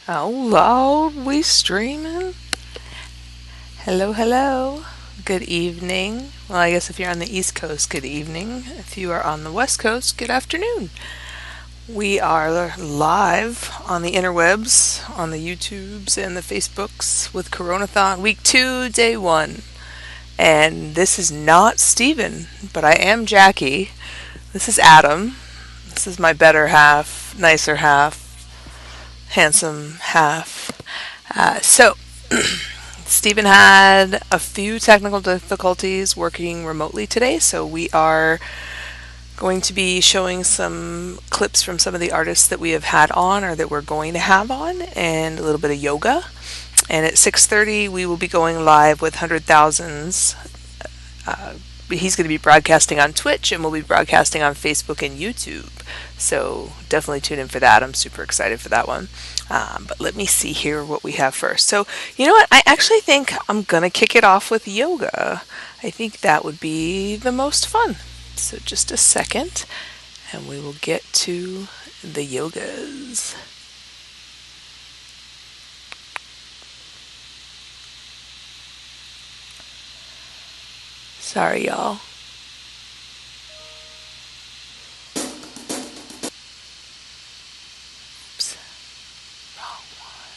How loud we streaming? Hello, hello. Good evening. Well, I guess if you're on the East Coast, good evening. If you are on the West Coast, good afternoon. We are live on the interwebs, on the YouTubes and the Facebooks with Coronathon Week 2, Day 1. And this is not Steven, but I am Jackie. This is Adam. This is my better half, nicer half, handsome half. So, Stephen had a few technical difficulties working remotely today, so we are going to be showing some clips from some of the artists that we have had on or that we're going to have on, and a little bit of yoga. And at 6:30, we will be going live with 100,000s. He's going to be broadcasting on Twitch, and we'll be broadcasting on Facebook and YouTube. So definitely tune in for that. I'm super excited for that one. But let me see here what we have first. So, you know what? I actually think I'm going to kick it off with yoga. I think that would be the most fun. So, just a second, and we will get to the yogas. Sorry, y'all. Oops. Wrong one.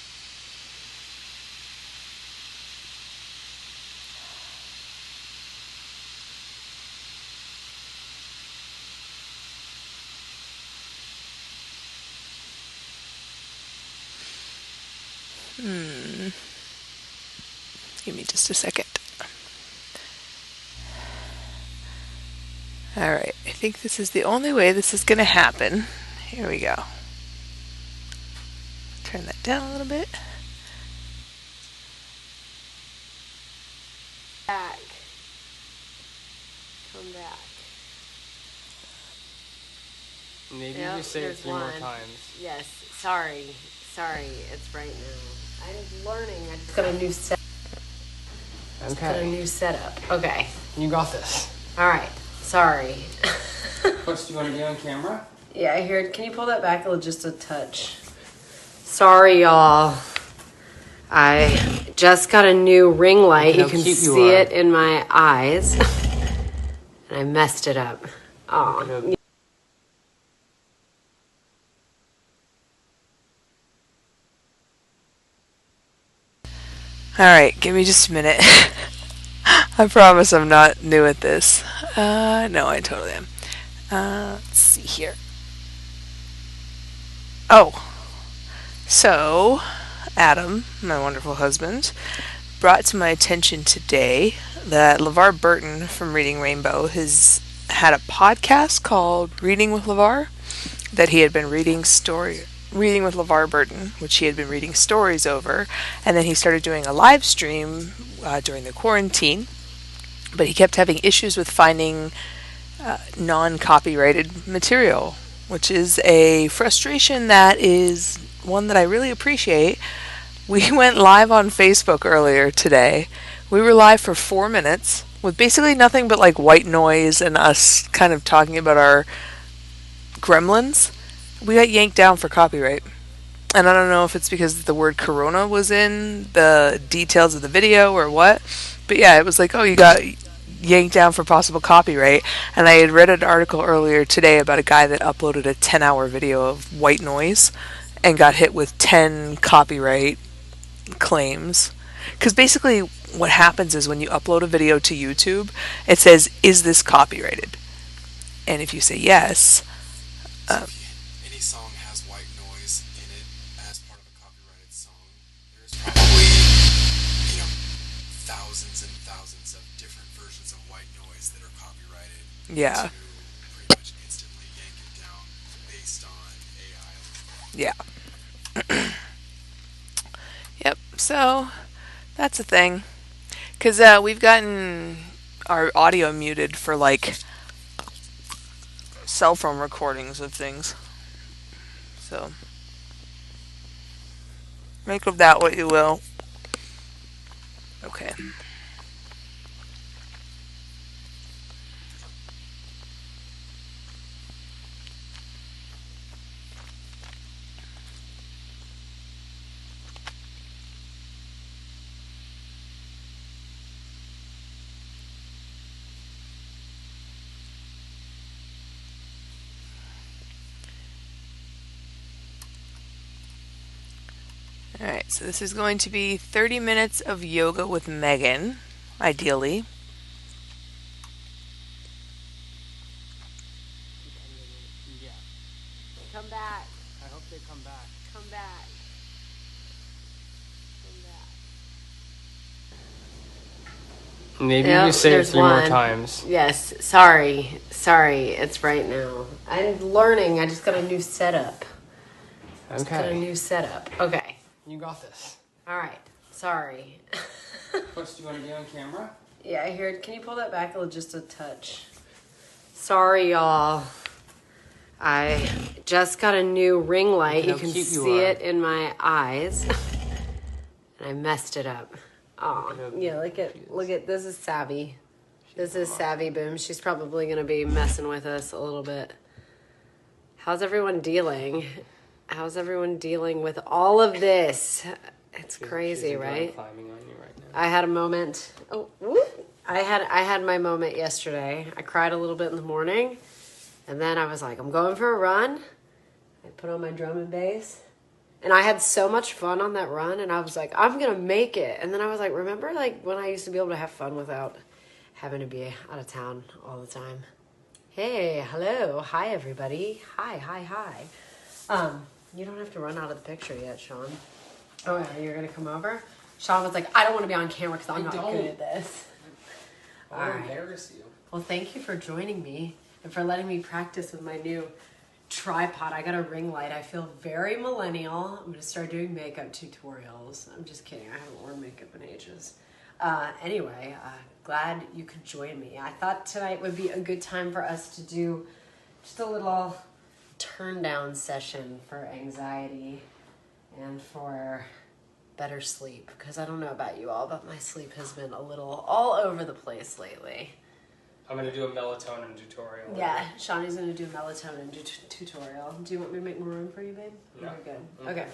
Give me just a second. Alright, I think this is the only way this is going to happen. Here we go. Turn that down a little bit. Back. Come back. Maybe Yep, just say it there's 3 more one. times. Yes. Sorry. It's right now. I'm learning. I just got a new set. Got a Okay. new setup. Okay. You got this. All right. Sorry. What, do you want to be on camera? Yeah, I heard. Can you pull that back just a touch? Sorry, y'all. I just got a new ring light. Look You how can cute you see are. it in my eyes. And I messed it up. Oh. Alright, give me just a minute. I promise I'm not new at this. No, I totally am. Let's see here. Oh, so Adam, my wonderful husband, brought to my attention today that LeVar Burton from Reading Rainbow has had a podcast called Reading with LeVar that he had been reading with LeVar Burton, which he had been reading stories over, and then he started doing a live stream during the quarantine. But he kept having issues with finding non-copyrighted material, which is a frustration that is one that I really appreciate. We went live on Facebook earlier today. We were live for 4 minutes with basically nothing but like white noise and us kind of talking about our gremlins. We got yanked down for copyright. And I don't know if it's because the word corona was in the details of the video or what. But yeah, it was like, oh, you got yanked down for possible copyright. And I had read an article earlier today about a guy that uploaded a 10-hour video of white noise and got hit with 10 copyright claims. Because basically, what happens is when you upload a video to YouTube, it says, is this copyrighted? And if you say yes, any song has white noise in it as part of a copyrighted song, there's probably, thousands and thousands of different versions of white noise that are copyrighted yeah, to pretty much instantly yank it down based on AI. yeah. Yep, so that's a thing. Because we've gotten our audio muted for like cell phone recordings of things. So make of that what you will. Okay. All right, so this is going to be 30 minutes of yoga with Megan, ideally. Yeah. Come back. I hope they come back. Come back. Come back. Maybe Yep, you say it there's 3 more one. times. Yes. Sorry. It's right now. I'm learning. I just got a new setup. Okay. You got this. All right. Sorry. Plus, do you want to be on camera? Yeah, I heard. Can you pull that back just a touch? Sorry, y'all. I just got a new ring light. You Look how can cute you see are. it in my eyes. And I messed it up. Oh, Look how yeah, look at this is Savvy. This is Savvy Boom. She's probably going to be messing with us a little bit. How's everyone dealing? How's everyone dealing with all of this? It's crazy, She's right? climbing on you right now. I had a moment. Oh, whoop. I had my moment yesterday. I cried a little bit in the morning, and then I was like, I'm going for a run. I put on my drum and bass, and I had so much fun on that run, and I was like, I'm gonna make it. And then I was like, remember like when I used to be able to have fun without having to be out of town all the time? Hey, hello, hi everybody, hi. You don't have to run out of the picture yet, Sean. Oh yeah, you're gonna come over? Sean was like, I don't want to be on camera because I'm not good at this. I want to embarrass you. Well, thank you for joining me and for letting me practice with my new tripod. I got a ring light. I feel very millennial. I'm gonna start doing makeup tutorials. I'm just kidding. I haven't worn makeup in ages. Anyway, glad you could join me. I thought tonight would be a good time for us to do just a little turn down session for anxiety and for better sleep, because I don't know about you all, but my sleep has been a little all over the place lately. I'm going to do a melatonin tutorial. Yeah, Shawnee's going to do a melatonin tutorial. Do you want me to make more room for you, babe? No. You're good. Okay,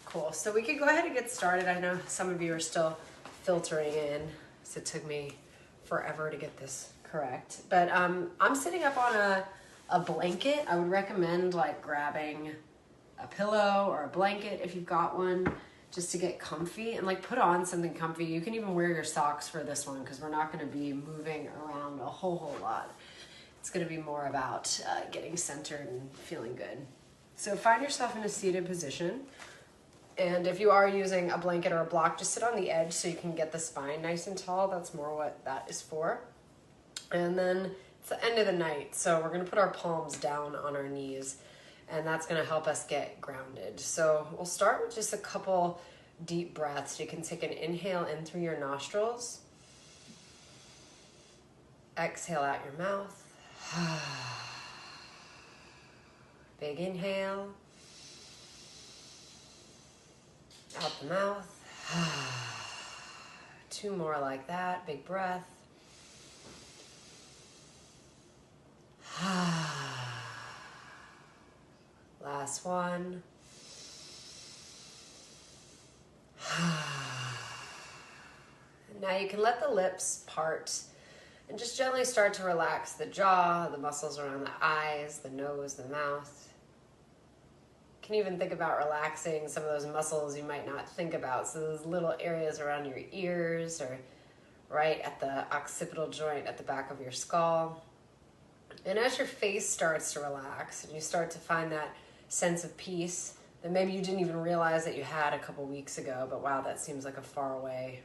cool. So we could go ahead and get started. I know some of you are still filtering in, so it took me forever to get this correct. But I'm sitting up on a blanket. I would recommend like grabbing a pillow or a blanket if you've got one, just to get comfy, and like put on something comfy. You can even wear your socks for this one because we're not going to be moving around a whole lot. It's going to be more about getting centered and feeling good. So find yourself in a seated position. And if you are using a blanket or a block, just sit on the edge so you can get the spine nice and tall. That's more what that is for. And then it's the end of the night, so we're going to put our palms down on our knees, and that's going to help us get grounded. So we'll start with just a couple deep breaths. You can take an inhale in through your nostrils. Exhale out your mouth. Big inhale. Out the mouth. 2 more like that. Big breath. Last one. Now you can let the lips part and just gently start to relax the jaw, the muscles around the eyes, the nose, the mouth. You can even think about relaxing some of those muscles you might not think about. So those little areas around your ears or right at the occipital joint at the back of your skull. And as your face starts to relax and you start to find that sense of peace that maybe you didn't even realize that you had a couple weeks ago, but wow, that seems like a faraway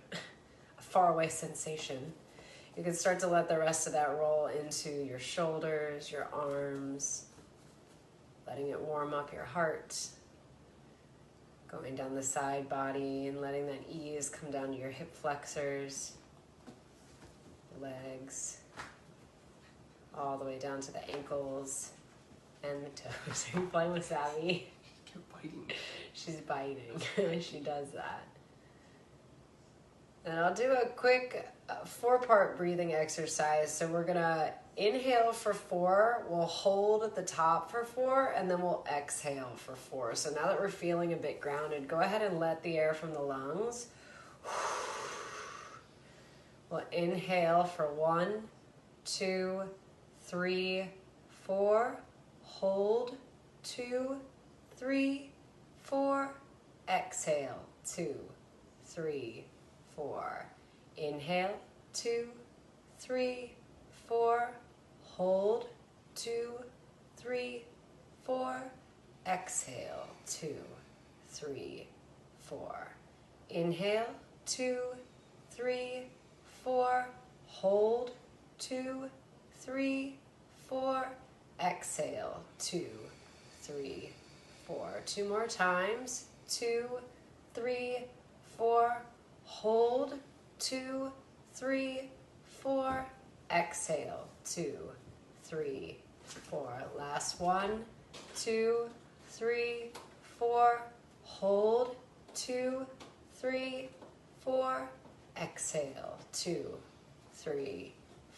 sensation. You can start to let the rest of that roll into your shoulders, your arms, letting it warm up your heart, going down the side body and letting that ease come down to your hip flexors, legs, all the way down to the ankles and the toes. Are you playing with Savvy? She kept biting. She's biting. She does that. And I'll do a quick 4-part breathing exercise. So we're going to inhale for 4, we'll hold at the top for 4, and then we'll exhale for 4. So now that we're feeling a bit grounded, go ahead and let the air from the lungs. We'll inhale for 1, 2, 3, 4. Hold. 2, 3, 4. Exhale. 2, 3, 4. Inhale, 2, 3, 4. Hold, 2, 3, 4. Exhale, 2, 3, 4. Inhale, 2, 3, 4. Hold, 2, 3, 4. Exhale, 2, 3, 4. 2 more times. 2, 3, 4. Hold, 2, 3, 4. Exhale, 2, 3, 4. Last one. 2, 3, 4. Hold, 2, 3, 4. Exhale, 2, 3,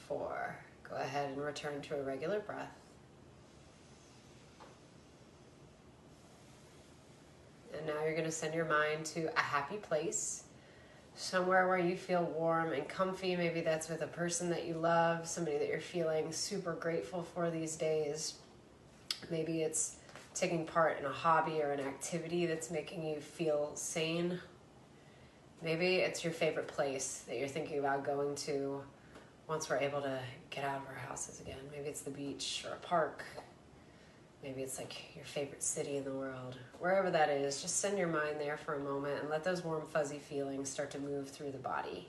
4. Go ahead and return to a regular breath. And now you're going to send your mind to a happy place, somewhere where you feel warm and comfy. Maybe that's with a person that you love, somebody that you're feeling super grateful for these days. Maybe it's taking part in a hobby or an activity that's making you feel sane. Maybe it's your favorite place that you're thinking about going to once we're able to get out of our houses again. Maybe it's the beach or a park. Maybe it's like your favorite city in the world. Wherever that is, just send your mind there for a moment and let those warm, fuzzy feelings start to move through the body.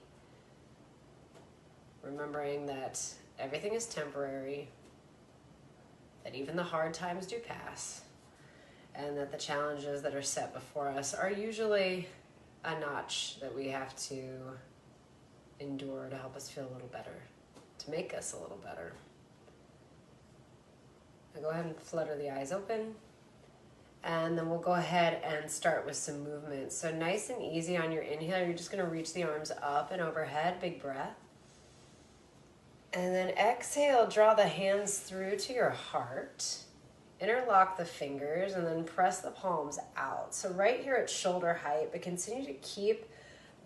Remembering that everything is temporary, that even the hard times do pass, and that the challenges that are set before us are usually a notch that we have to endure to help us feel a little better, to make us a little better. Now go ahead and flutter the eyes open, and then we'll go ahead and start with some movement. So nice and easy on your inhale, you're just going to reach the arms up and overhead, big breath. And then exhale, draw the hands through to your heart. Interlock the fingers and then press the palms out. So right here at shoulder height, but continue to keep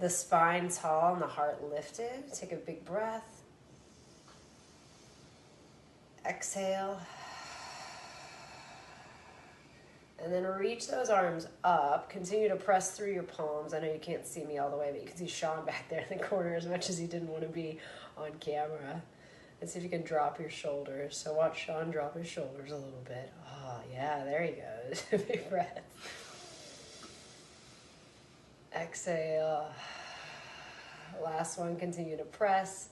the spine tall and the heart lifted. Take a big breath. Exhale. And then reach those arms up. Continue to press through your palms. I know you can't see me all the way, but you can see Sean back there in the corner as much as he didn't want to be on camera. And see if you can drop your shoulders. So watch Sean drop his shoulders a little bit. Oh, yeah, there he goes. Big breath. Exhale. Last one, continue to press.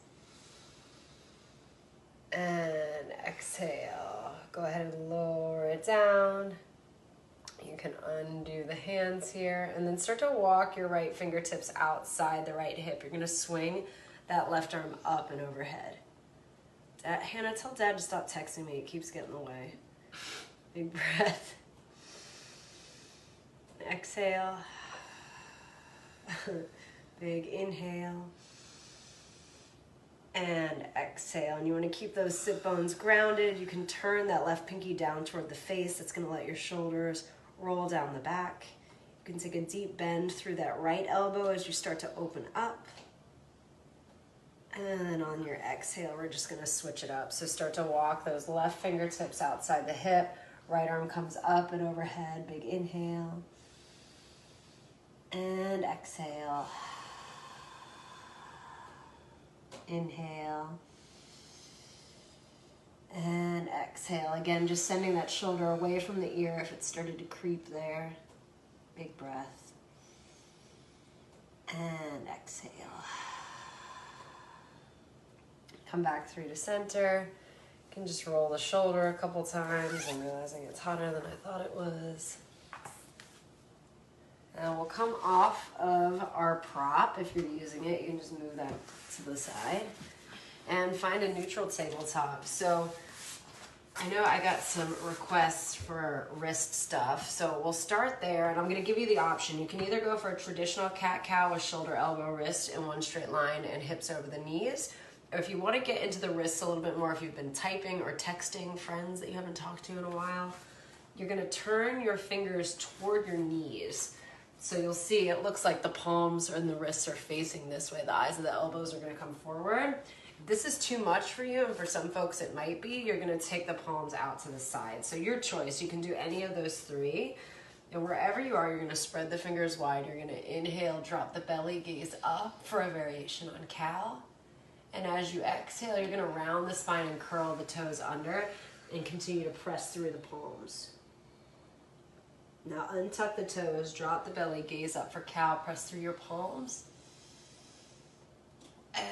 And exhale. Go ahead and lower it down. You can undo the hands here and then start to walk your right fingertips outside the right hip. You're going to swing that left arm up and overhead. Hannah, tell Dad to stop texting me. It keeps getting in the way. Big breath. Exhale. Big inhale. And exhale. And you want to keep those sit bones grounded. You can turn that left pinky down toward the face. That's going to let your shoulders roll down the back. You can take a deep bend through that right elbow as you start to open up. And then on your exhale, we're just going to switch it up. So start to walk those left fingertips outside the hip. Right arm comes up and overhead. Big inhale. And exhale. Inhale. And exhale. Again, just sending that shoulder away from the ear if it started to creep there. Big breath. And exhale. Come back through to center. You can just roll the shoulder a couple times. I'm realizing it's hotter than I thought it was. And we'll come off of our prop. If you're using it, you can just move that to the side. And find a neutral tabletop. So I know I got some requests for wrist stuff. So we'll start there, and I'm going to give you the option. You can either go for a traditional cat-cow with shoulder, elbow, wrist in one straight line and hips over the knees. Or if you want to get into the wrists a little bit more, if you've been typing or texting friends that you haven't talked to in a while, you're going to turn your fingers toward your knees. So you'll see it looks like the palms and the wrists are facing this way. The eyes of the elbows are going to come forward. If this is too much for you, and for some folks it might be, you're going to take the palms out to the side. So your choice. You can do any of those three. And wherever you are, you're going to spread the fingers wide. You're going to inhale, drop the belly, gaze up for a variation on cow. And as you exhale, you're going to round the spine and curl the toes under and continue to press through the palms. Now untuck the toes, drop the belly, gaze up for cow, press through your palms.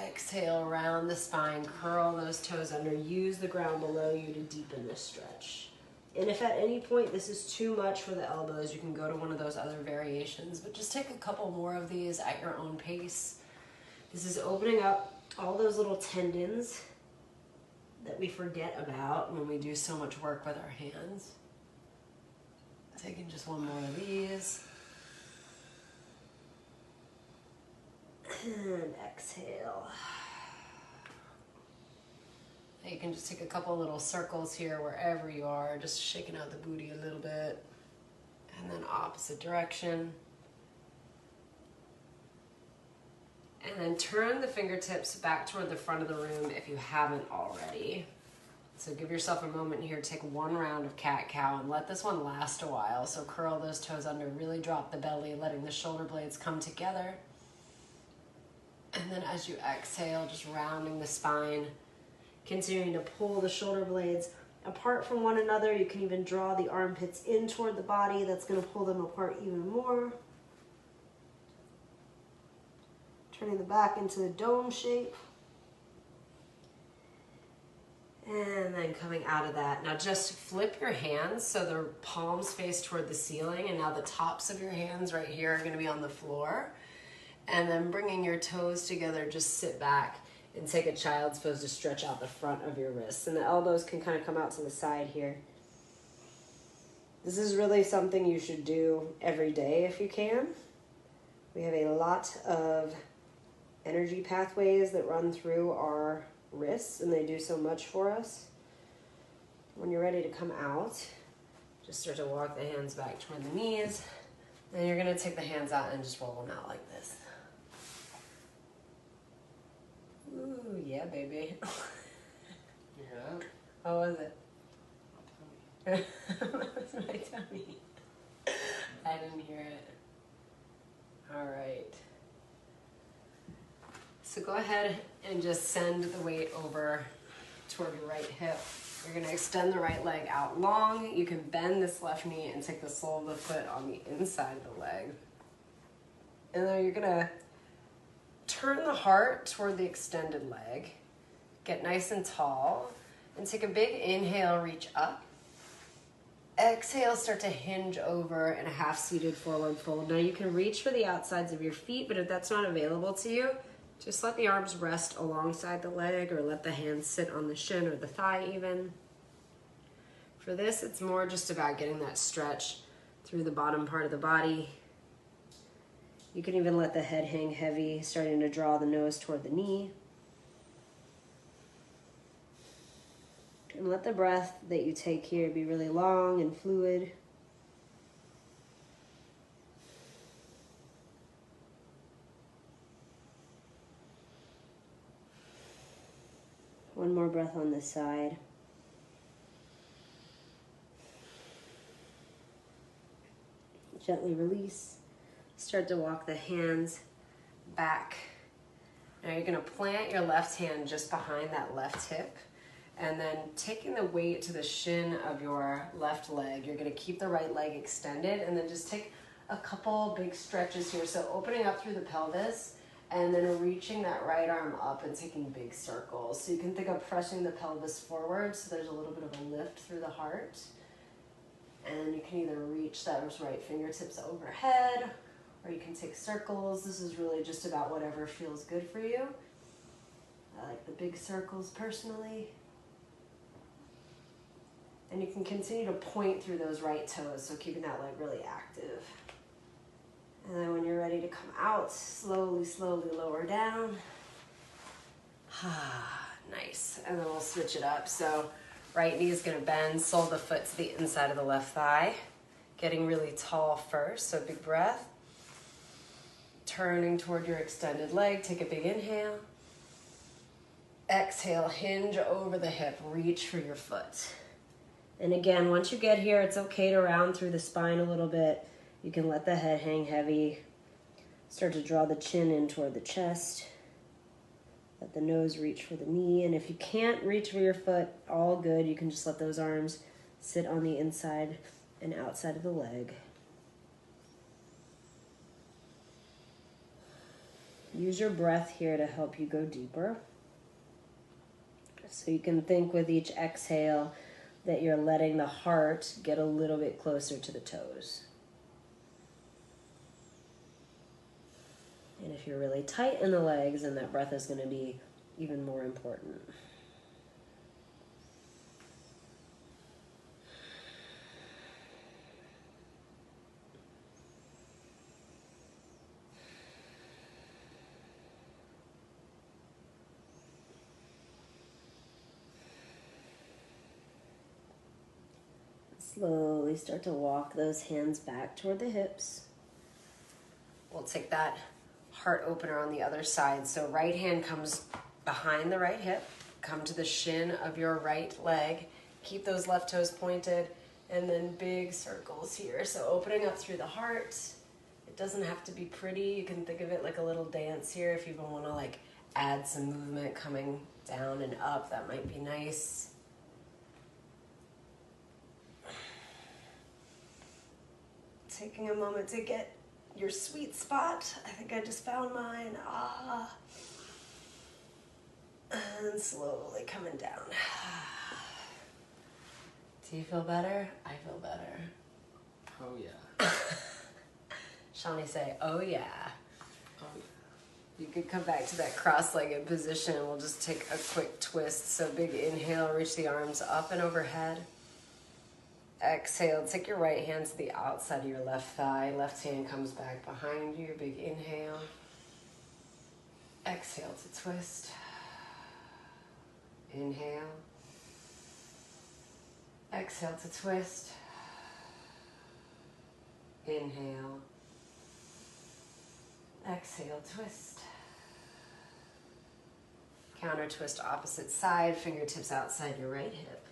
Exhale, round the spine, curl those toes under. Use the ground below you to deepen this stretch. And if at any point this is too much for the elbows, you can go to one of those other variations, but just take a couple more of these at your own pace. This is opening up all those little tendons that we forget about when we do so much work with our hands. Taking just one more of these. And exhale. Now you can just take a couple little circles here wherever you are, just shaking out the booty a little bit. And then opposite direction. And then turn the fingertips back toward the front of the room if you haven't already. So give yourself a moment here, take one round of cat-cow and let this one last a while. So curl those toes under, really drop the belly, letting the shoulder blades come together. And then as you exhale, just rounding the spine, continuing to pull the shoulder blades apart from one another. You can even draw the armpits in toward the body. That's going to pull them apart even more. Turning the back into a dome shape. And then coming out of that. Now just flip your hands so the palms face toward the ceiling, and now the tops of your hands right here are going to be on the floor. And then bringing your toes together, just sit back and take a child's pose to stretch out the front of your wrists. And the elbows can kind of come out to the side here. This is really something you should do every day if you can. We have a lot of energy pathways that run through our wrists, and they do so much for us. When you're ready to come out, just start to walk the hands back toward the knees. Then you're going to take the hands out and just roll them out like this. Ooh, yeah, baby. You hear that? How was it? That was my tummy. I didn't hear it. All right. So go ahead and just send the weight over toward your right hip. You're going to extend the right leg out long. You can bend this left knee and take the sole of the foot on the inside of the leg. And then you're going to turn the heart toward the extended leg. Get nice and tall. And take a big inhale, reach up. Exhale, start to hinge over in a half-seated forward fold. Now you can reach for the outsides of your feet, but if that's not available to you, just let the arms rest alongside the leg, or let the hands sit on the shin or the thigh even. For this, it's more just about getting that stretch through the bottom part of the body. You can even let the head hang heavy, starting to draw the nose toward the knee. And let the breath that you take here be really long and fluid. One more breath on this side. Gently release. Start to walk the hands back. Now you're going to plant your left hand just behind that left hip. And then taking the weight to the shin of your left leg, you're going to keep the right leg extended, and then just take a couple big stretches here. So opening up through the pelvis, and then reaching that right arm up and taking big circles. So you can think of pressing the pelvis forward so there's a little bit of a lift through the heart. And you can either reach those right fingertips overhead, or you can take circles. This is really just about whatever feels good for you. I like the big circles personally. And you can continue to point through those right toes, so keeping that leg really active. And then when you're ready to come out, slowly, slowly lower down. Nice. And then we'll switch it up. So right knee is going to bend, sole of the foot to the inside of the left thigh. Getting really tall first, so big breath. Turning toward your extended leg, take a big inhale. Exhale, hinge over the hip, reach for your foot. And again, once you get here, it's okay to round through the spine a little bit. You can let the head hang heavy. Start to draw the chin in toward the chest. Let the nose reach for the knee. And if you can't reach for your foot, all good. You can just let those arms sit on the inside and outside of the leg. Use your breath here to help you go deeper. So you can think with each exhale that you're letting the heart get a little bit closer to the toes. And if you're really tight in the legs, then that breath is going to be even more important. Slowly start to walk those hands back toward the hips. We'll take that heart opener on the other side. So right hand comes behind the right hip. Come to the shin of your right leg. Keep those left toes pointed. And then big circles here. So opening up through the heart. It doesn't have to be pretty. You can think of it like a little dance here. If you want to like add some movement coming down and up, that might be nice. Taking a moment to get your sweet spot. I think I just found mine. And slowly coming down. Do you feel better? I feel better. Oh yeah. Shawnee say, oh yeah. Oh yeah. You could come back to that cross-legged position. We'll just take a quick twist. So big inhale, reach the arms up and overhead. Exhale, take your right hand to the outside of your left thigh. Left hand comes back behind you. Big inhale. Exhale to twist. Inhale. Exhale to twist. Inhale. Exhale, twist. Counter twist opposite side, fingertips outside your right hip.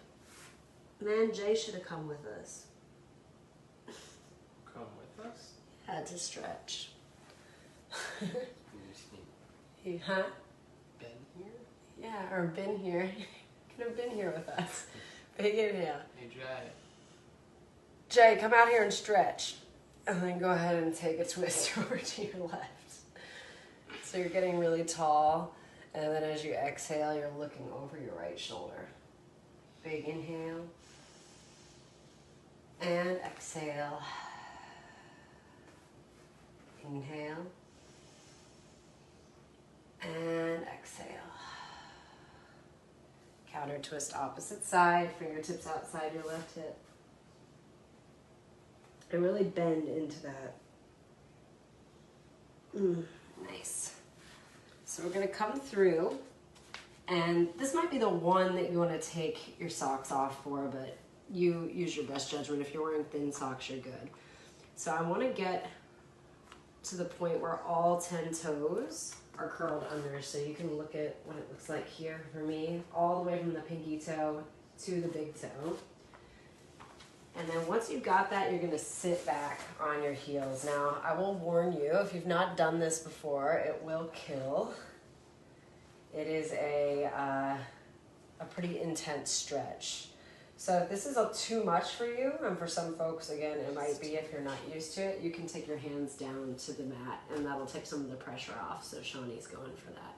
Man, Jay should have come with us. Come with us? Had to stretch. He Huh? been here? Yeah, or been here. Could have been here with us. Big inhale. Hey, Jay. Jay, come out here and stretch. And then go ahead and take a twist over to your left. So you're getting really tall. And then as you exhale, you're looking over your right shoulder. Big inhale. And exhale. Inhale. And exhale. Counter twist opposite side, fingertips outside your left hip. And really bend into that. Nice. So we're going to come through, and this might be the one that you want to take your socks off for, but you use your best judgment. If you're wearing thin socks, you're good. So I want to get to the point where all 10 toes are curled under, so you can look at what it looks like here for me, all the way from the pinky toe to the big toe. And then once you've got that, you're gonna sit back on your heels. Now, I will warn you, if you've not done this before, it will kill. It is a pretty intense stretch. So if this is too much for you, and for some folks, again, it might be if you're not used to it, you can take your hands down to the mat, and that'll take some of the pressure off, so Shawnee's going for that.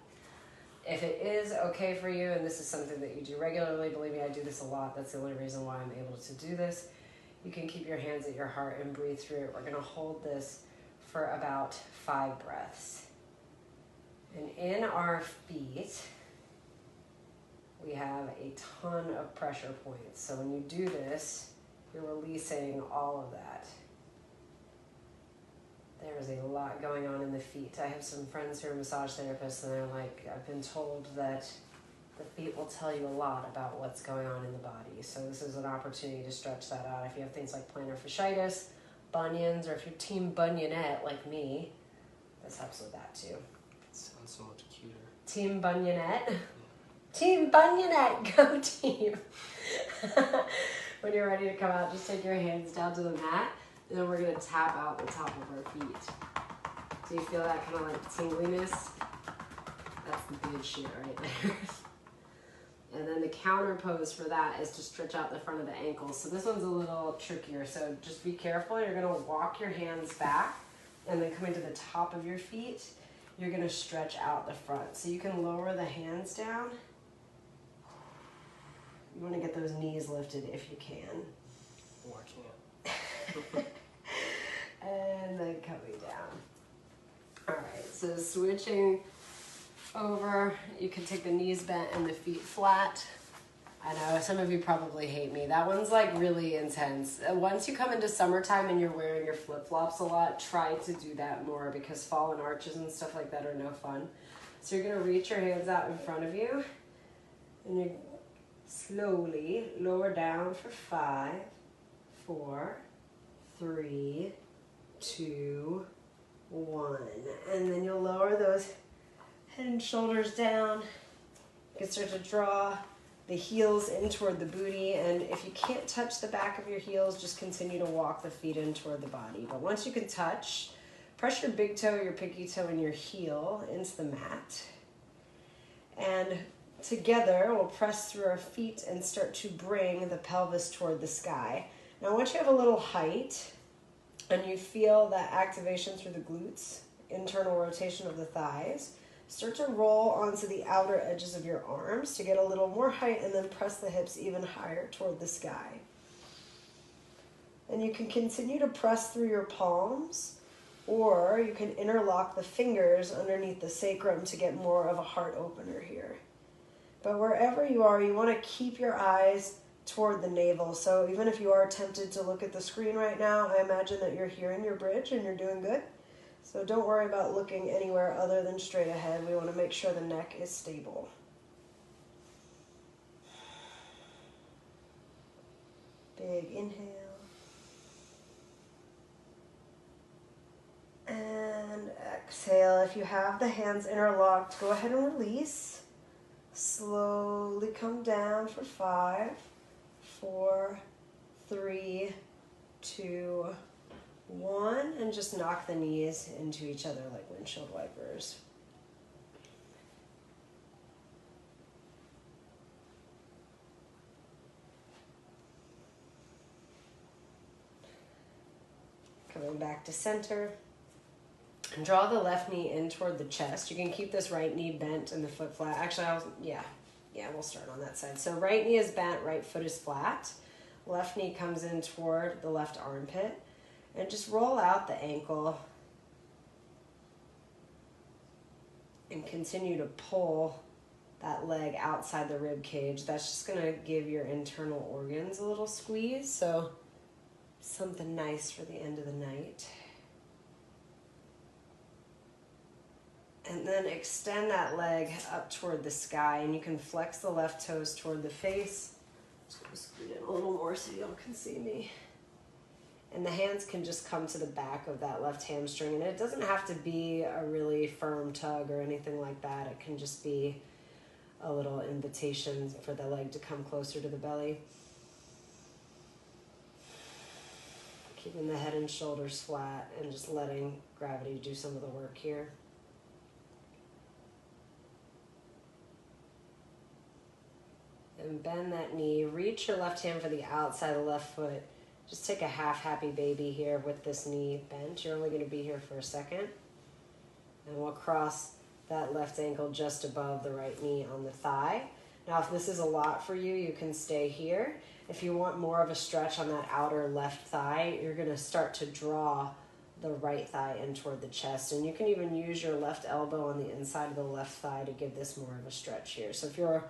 If it is okay for you, and this is something that you do regularly, believe me, I do this a lot, that's the only reason why I'm able to do this, you can keep your hands at your heart and breathe through it. We're gonna hold this for about 5 breaths. And in our feet, we have a ton of pressure points. So when you do this, you're releasing all of that. There's a lot going on in the feet. I have some friends who are massage therapists, and they're like, I've been told that the feet will tell you a lot about what's going on in the body. So this is an opportunity to stretch that out. If you have things like plantar fasciitis, bunions, or if you're team bunionette like me, this helps with that too. Sounds so much cuter. Team bunionette? Team bunionette, go team. When you're ready to come out, just take your hands down to the mat, and then we're gonna tap out the top of our feet. Do you feel that kind of like tingliness? That's the good shit right there. And then the counter pose for that is to stretch out the front of the ankles. So this one's a little trickier, so just be careful. You're gonna walk your hands back, and then coming to the top of your feet, you're gonna stretch out the front. So you can lower the hands down. You wanna get those knees lifted if you can. Or can't. And then coming down. All right, so switching over, you can take the knees bent and the feet flat. I know some of you probably hate me. That one's like really intense. Once you come into summertime and you're wearing your flip-flops a lot, try to do that more because fallen arches and stuff like that are no fun. So you're gonna reach your hands out in front of you and you slowly lower down for 5, 4, 3, 2, 1. And then you'll lower those head and shoulders down. You can start to draw the heels in toward the booty, and if you can't touch the back of your heels, just continue to walk the feet in toward the body. But once you can touch, press your big toe, your pinky toe, and your heel into the mat. And together, we'll press through our feet and start to bring the pelvis toward the sky. Now, once you have a little height, and you feel that activation through the glutes, internal rotation of the thighs, start to roll onto the outer edges of your arms to get a little more height, and then press the hips even higher toward the sky. And you can continue to press through your palms, or you can interlock the fingers underneath the sacrum to get more of a heart opener here. But wherever you are, you want to keep your eyes toward the navel. So even if you are tempted to look at the screen right now, I imagine that you're here in your bridge and you're doing good. So don't worry about looking anywhere other than straight ahead. We want to make sure the neck is stable. Big inhale. And exhale. If you have the hands interlocked, go ahead and release. Slowly come down for 5, 4, 3, 2, 1, and just knock the knees into each other like windshield wipers. Coming back to center. And draw the left knee in toward the chest. You can keep this right knee bent and the foot flat. Actually, we'll start on that side. So right knee is bent, right foot is flat. Left knee comes in toward the left armpit. And just roll out the ankle and continue to pull that leg outside the rib cage. That's just going to give your internal organs a little squeeze. So something nice for the end of the night. And then extend that leg up toward the sky, and you can flex the left toes toward the face. Just going to scoot in a little more so y'all can see me. And the hands can just come to the back of that left hamstring. And it doesn't have to be a really firm tug or anything like that. It can just be a little invitation for the leg to come closer to the belly. Keeping the head and shoulders flat and just letting gravity do some of the work here. And bend that knee. Reach your left hand for the outside of the left foot. Just take a half happy baby here with this knee bent. You're only going to be here for a second. And we'll cross that left ankle just above the right knee on the thigh. Now, if this is a lot for you, you can stay here. If you want more of a stretch on that outer left thigh, you're going to start to draw the right thigh in toward the chest. And you can even use your left elbow on the inside of the left thigh to give this more of a stretch here. So if you're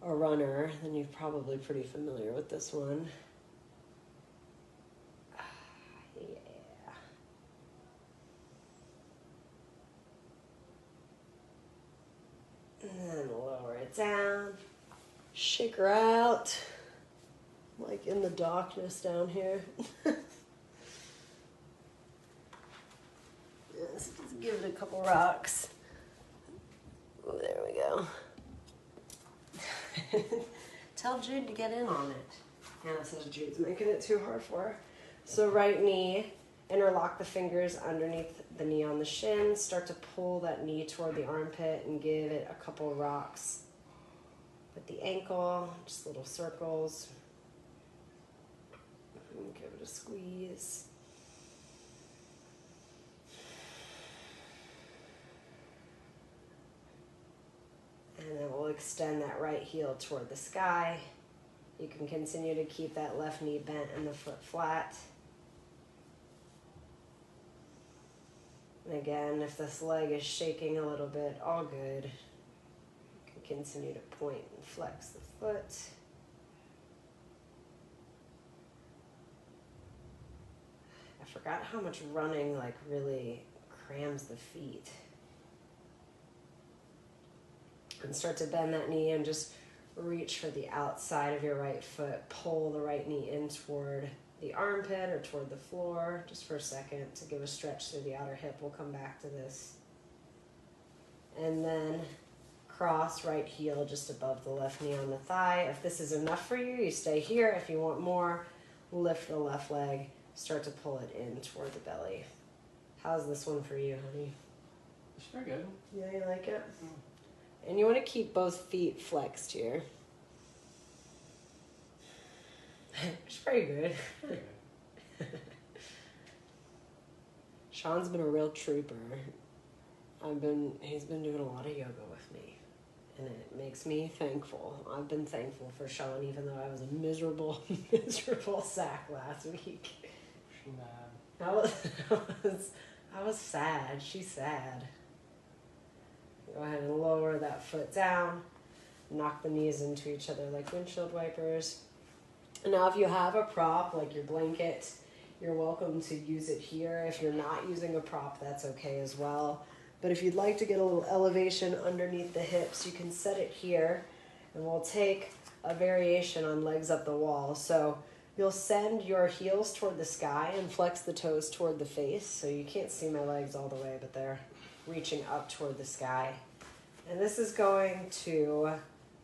a runner, then you're probably pretty familiar with this one. And then lower it down. Shake her out. Like in the darkness down here. Yes, just give it a couple rocks. Oh, there we go. Tell Jude to get in on it. Anna says Jude's making it too hard for her. So right knee, interlock the fingers underneath the knee on the shin. Start to pull that knee toward the armpit and give it a couple rocks with the ankle, just little circles. And give it a squeeze. And then we'll extend that right heel toward the sky. You can continue to keep that left knee bent and the foot flat. And again, if this leg is shaking a little bit, all good. You can continue to point and flex the foot. I forgot how much running like really crams the feet. And start to bend that knee and just reach for the outside of your right foot. Pull the right knee in toward the armpit or toward the floor just for a second to give a stretch through the outer hip. We'll come back to this. And then cross right heel just above the left knee on the thigh. If this is enough for you, you stay here. If you want more, lift the left leg. Start to pull it in toward the belly. How's this one for you, honey? It's very good. Yeah, you like it? And you want to keep both feet flexed here. It's pretty good. Very good. Sean's been a real trooper. He's been doing a lot of yoga with me. And it makes me thankful. I've been thankful for Sean even though I was a miserable, miserable sack last week. She mad. I was sad. She's sad. Go ahead and lower that foot down. Knock the knees into each other like windshield wipers. And now if you have a prop like your blanket, you're welcome to use it here. If you're not using a prop, that's okay as well. But if you'd like to get a little elevation underneath the hips, you can set it here. And we'll take a variation on legs up the wall. So you'll send your heels toward the sky and flex the toes toward the face. So you can't see my legs all the way, but they're reaching up toward the sky. And this is going to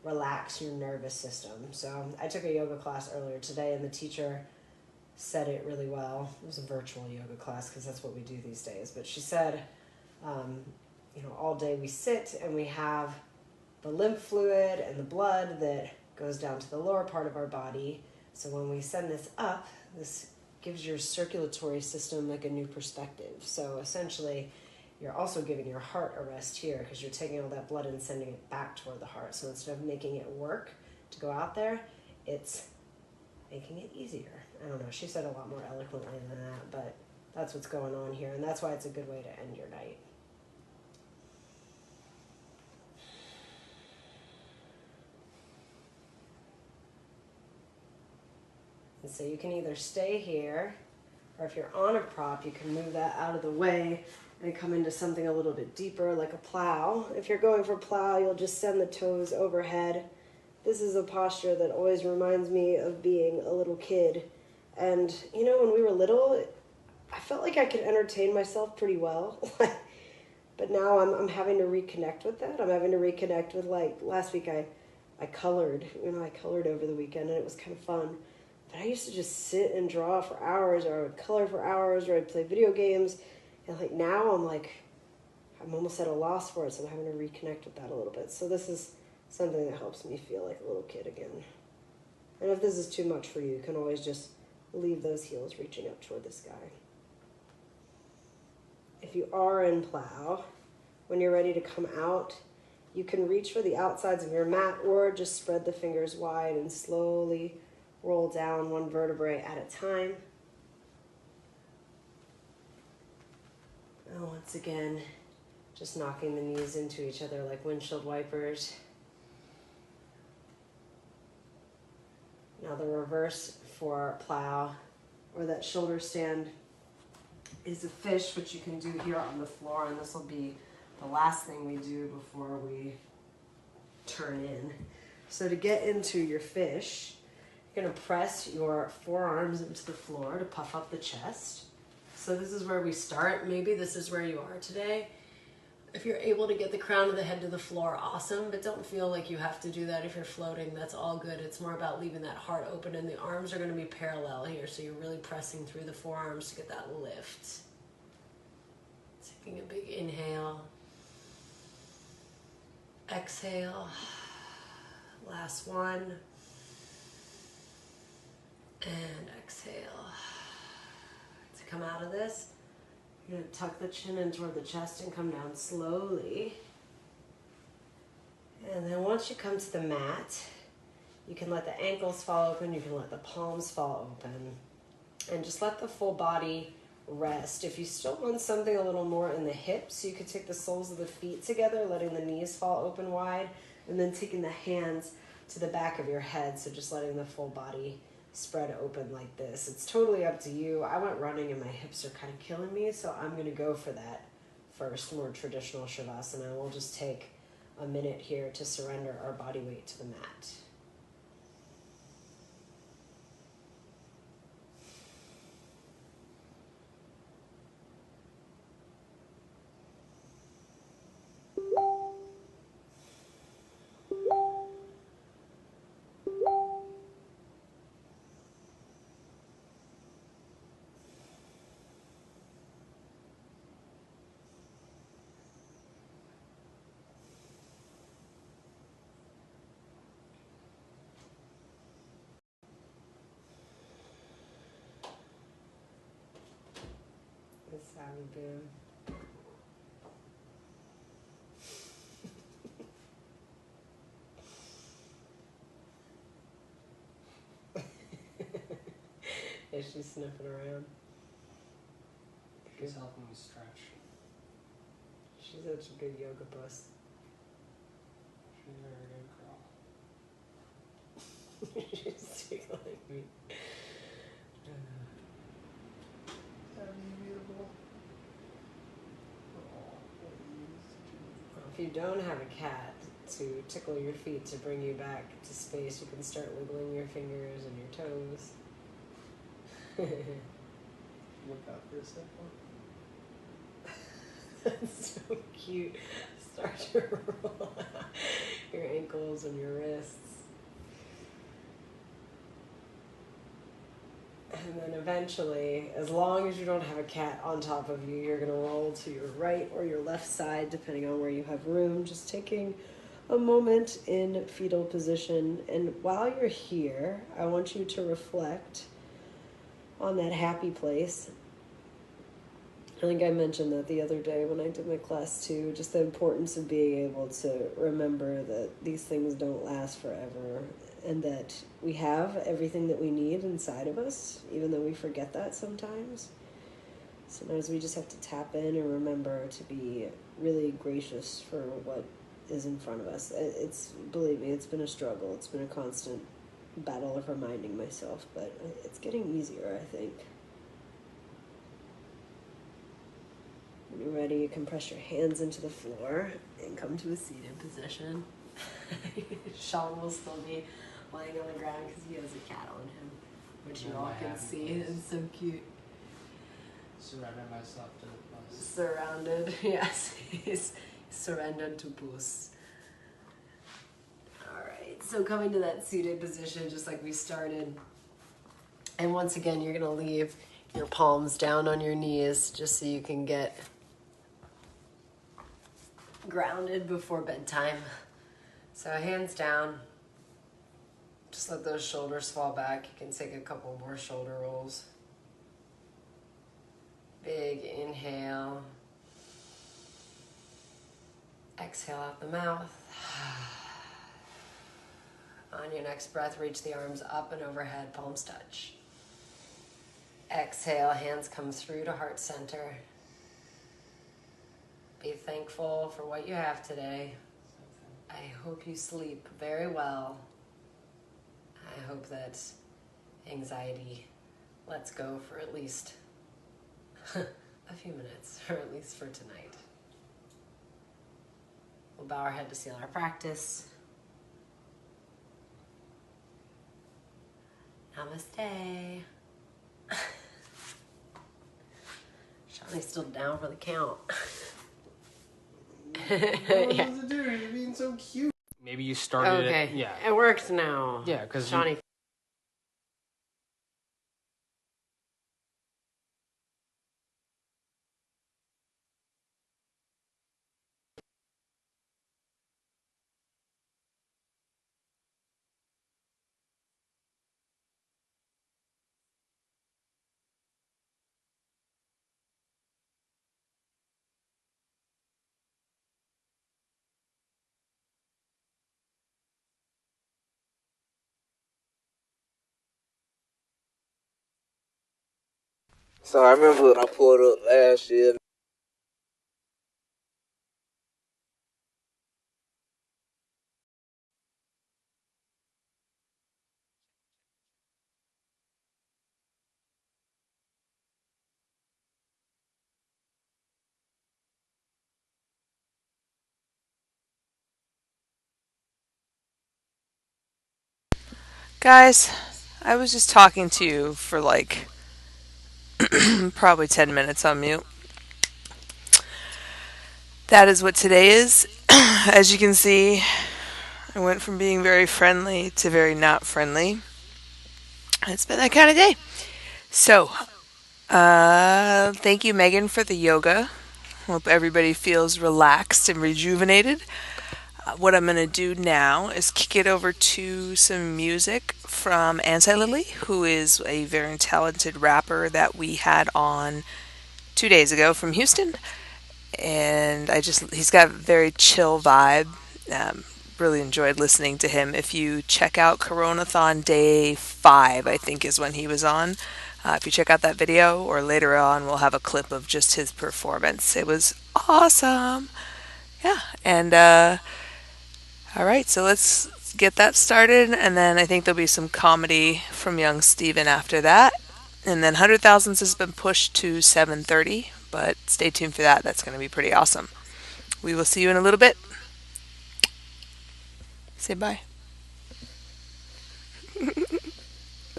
relax your nervous system. So I took a yoga class earlier today and the teacher said it really well. It was a virtual yoga class because that's what we do these days. But she said, all day we sit and we have the lymph fluid and the blood that goes down to the lower part of our body. So when we send this up, this gives your circulatory system like a new perspective. So essentially, you're also giving your heart a rest here because you're taking all that blood and sending it back toward the heart. So instead of making it work to go out there, it's making it easier. I don't know. She said a lot more eloquently than that, but that's what's going on here. And that's why it's a good way to end your night. And so you can either stay here, or if you're on a prop, you can move that out of the way and come into something a little bit deeper like a plow. If you're going for plow, you'll just send the toes overhead. This is a posture that always reminds me of being a little kid. And, when we were little, I felt like I could entertain myself pretty well. But now I'm having to reconnect with that. I'm having to reconnect with, last week I colored. I colored over the weekend, and it was kind of fun. But I used to just sit and draw for hours, or I would color for hours, or I'd play video games. And now I'm almost at a loss for it, so I'm having to reconnect with that a little bit. So this is something that helps me feel like a little kid again. And if this is too much for you, you can always just leave those heels reaching up toward the sky. If you are in plow, when you're ready to come out, you can reach for the outsides of your mat or just spread the fingers wide and slowly roll down one vertebrae at a time. And once again, just knocking the knees into each other like windshield wipers. Now the reverse for plow, or that shoulder stand, is a fish, which you can do here on the floor, and this will be the last thing we do before we turn in. So to get into your fish, you're going to press your forearms into the floor to puff up the chest. So this is where we start. Maybe this is where you are today. If you're able to get the crown of the head to the floor, awesome, but don't feel like you have to do that if you're floating. That's all good. It's more about leaving that heart open, and the arms are going to be parallel here, so you're really pressing through the forearms to get that lift. Taking a big inhale. Exhale. Last one. And exhale. To come out of this, you're going to tuck the chin in toward the chest and come down slowly. And then once you come to the mat, you can let the ankles fall open, you can let the palms fall open, and just let the full body rest. If you still want something a little more in the hips, you could take the soles of the feet together, letting the knees fall open wide, and then taking the hands to the back of your head, so just letting the full body spread open like this. It's totally up to you. I went running and my hips are kind of killing me, so I'm going to go for that first, more traditional Shavasana. We'll just take a minute here to surrender our body weight to the mat. That's how we do. Is she sniffing around? She's helping me stretch. She's such a good yoga puss. She's a very good girl. She's tickling me. Beautiful. If you don't have a cat to tickle your feet to bring you back to space, you can start wiggling your fingers and your toes. Look out for a second. That's so cute. Start to roll out your ankles and your wrists. And then eventually, as long as you don't have a cat on top of you, you're going to roll to your right or your left side, depending on where you have room. Just taking a moment in fetal position. And while you're here, I want you to reflect on that happy place. I think I mentioned that the other day when I did my class too, just the importance of being able to remember that these things don't last forever, and that we have everything that we need inside of us, even though we forget that sometimes. Sometimes we just have to tap in and remember to be really gracious for what is in front of us. It's, believe me, it's been a struggle. It's been a constant battle of reminding myself, but it's getting easier, I think. When you're ready, you can press your hands into the floor and come to a seated position. Sean will still be lying on the ground because he has a cat on him, which you all can see. It's so cute. Surrender myself to the bus. Surrounded, yes, he's surrendered to Puss. Alright, so coming to that seated position just like we started. And once again, you're going to leave your palms down on your knees just so you can get grounded before bedtime. So hands down. Just let those shoulders fall back. You can take a couple more shoulder rolls. Big inhale. Exhale out the mouth. On your next breath, reach the arms up and overhead, palms touch. Exhale, hands come through to heart center. Be thankful for what you have today. I hope you sleep very well. I hope that anxiety lets go for at least a few minutes, or at least for tonight. We'll bow our head to seal our practice. Namaste. Shawnee's still down for the count. What Yeah. was it doing? You're being so cute. Maybe you started Okay. it. Yeah. It works now. Yeah, because Johnny. So I remember when I pulled up last year. Guys, I was just talking to you for like probably 10 minutes on mute. That is what today is. As you can see, I went from being very friendly to very not friendly. It's been that kind of day. So, thank you, Megan, for the yoga. Hope everybody feels relaxed and rejuvenated. What I'm going to do now is kick it over to some music from Anti Lily, who is a very talented rapper that we had on 2 days ago from Houston. And he's got a very chill vibe. Really enjoyed listening to him. If you check out Coronathon Day 5, I think is when he was on. If you check out that video, or later on, we'll have a clip of just his performance. It was awesome. Yeah, and all right, so let's get that started, and then I think there'll be some comedy from young Steven after that. And then 100 Thousands has been pushed to 7:30, but stay tuned for that. That's going to be pretty awesome. We will see you in a little bit. Say bye.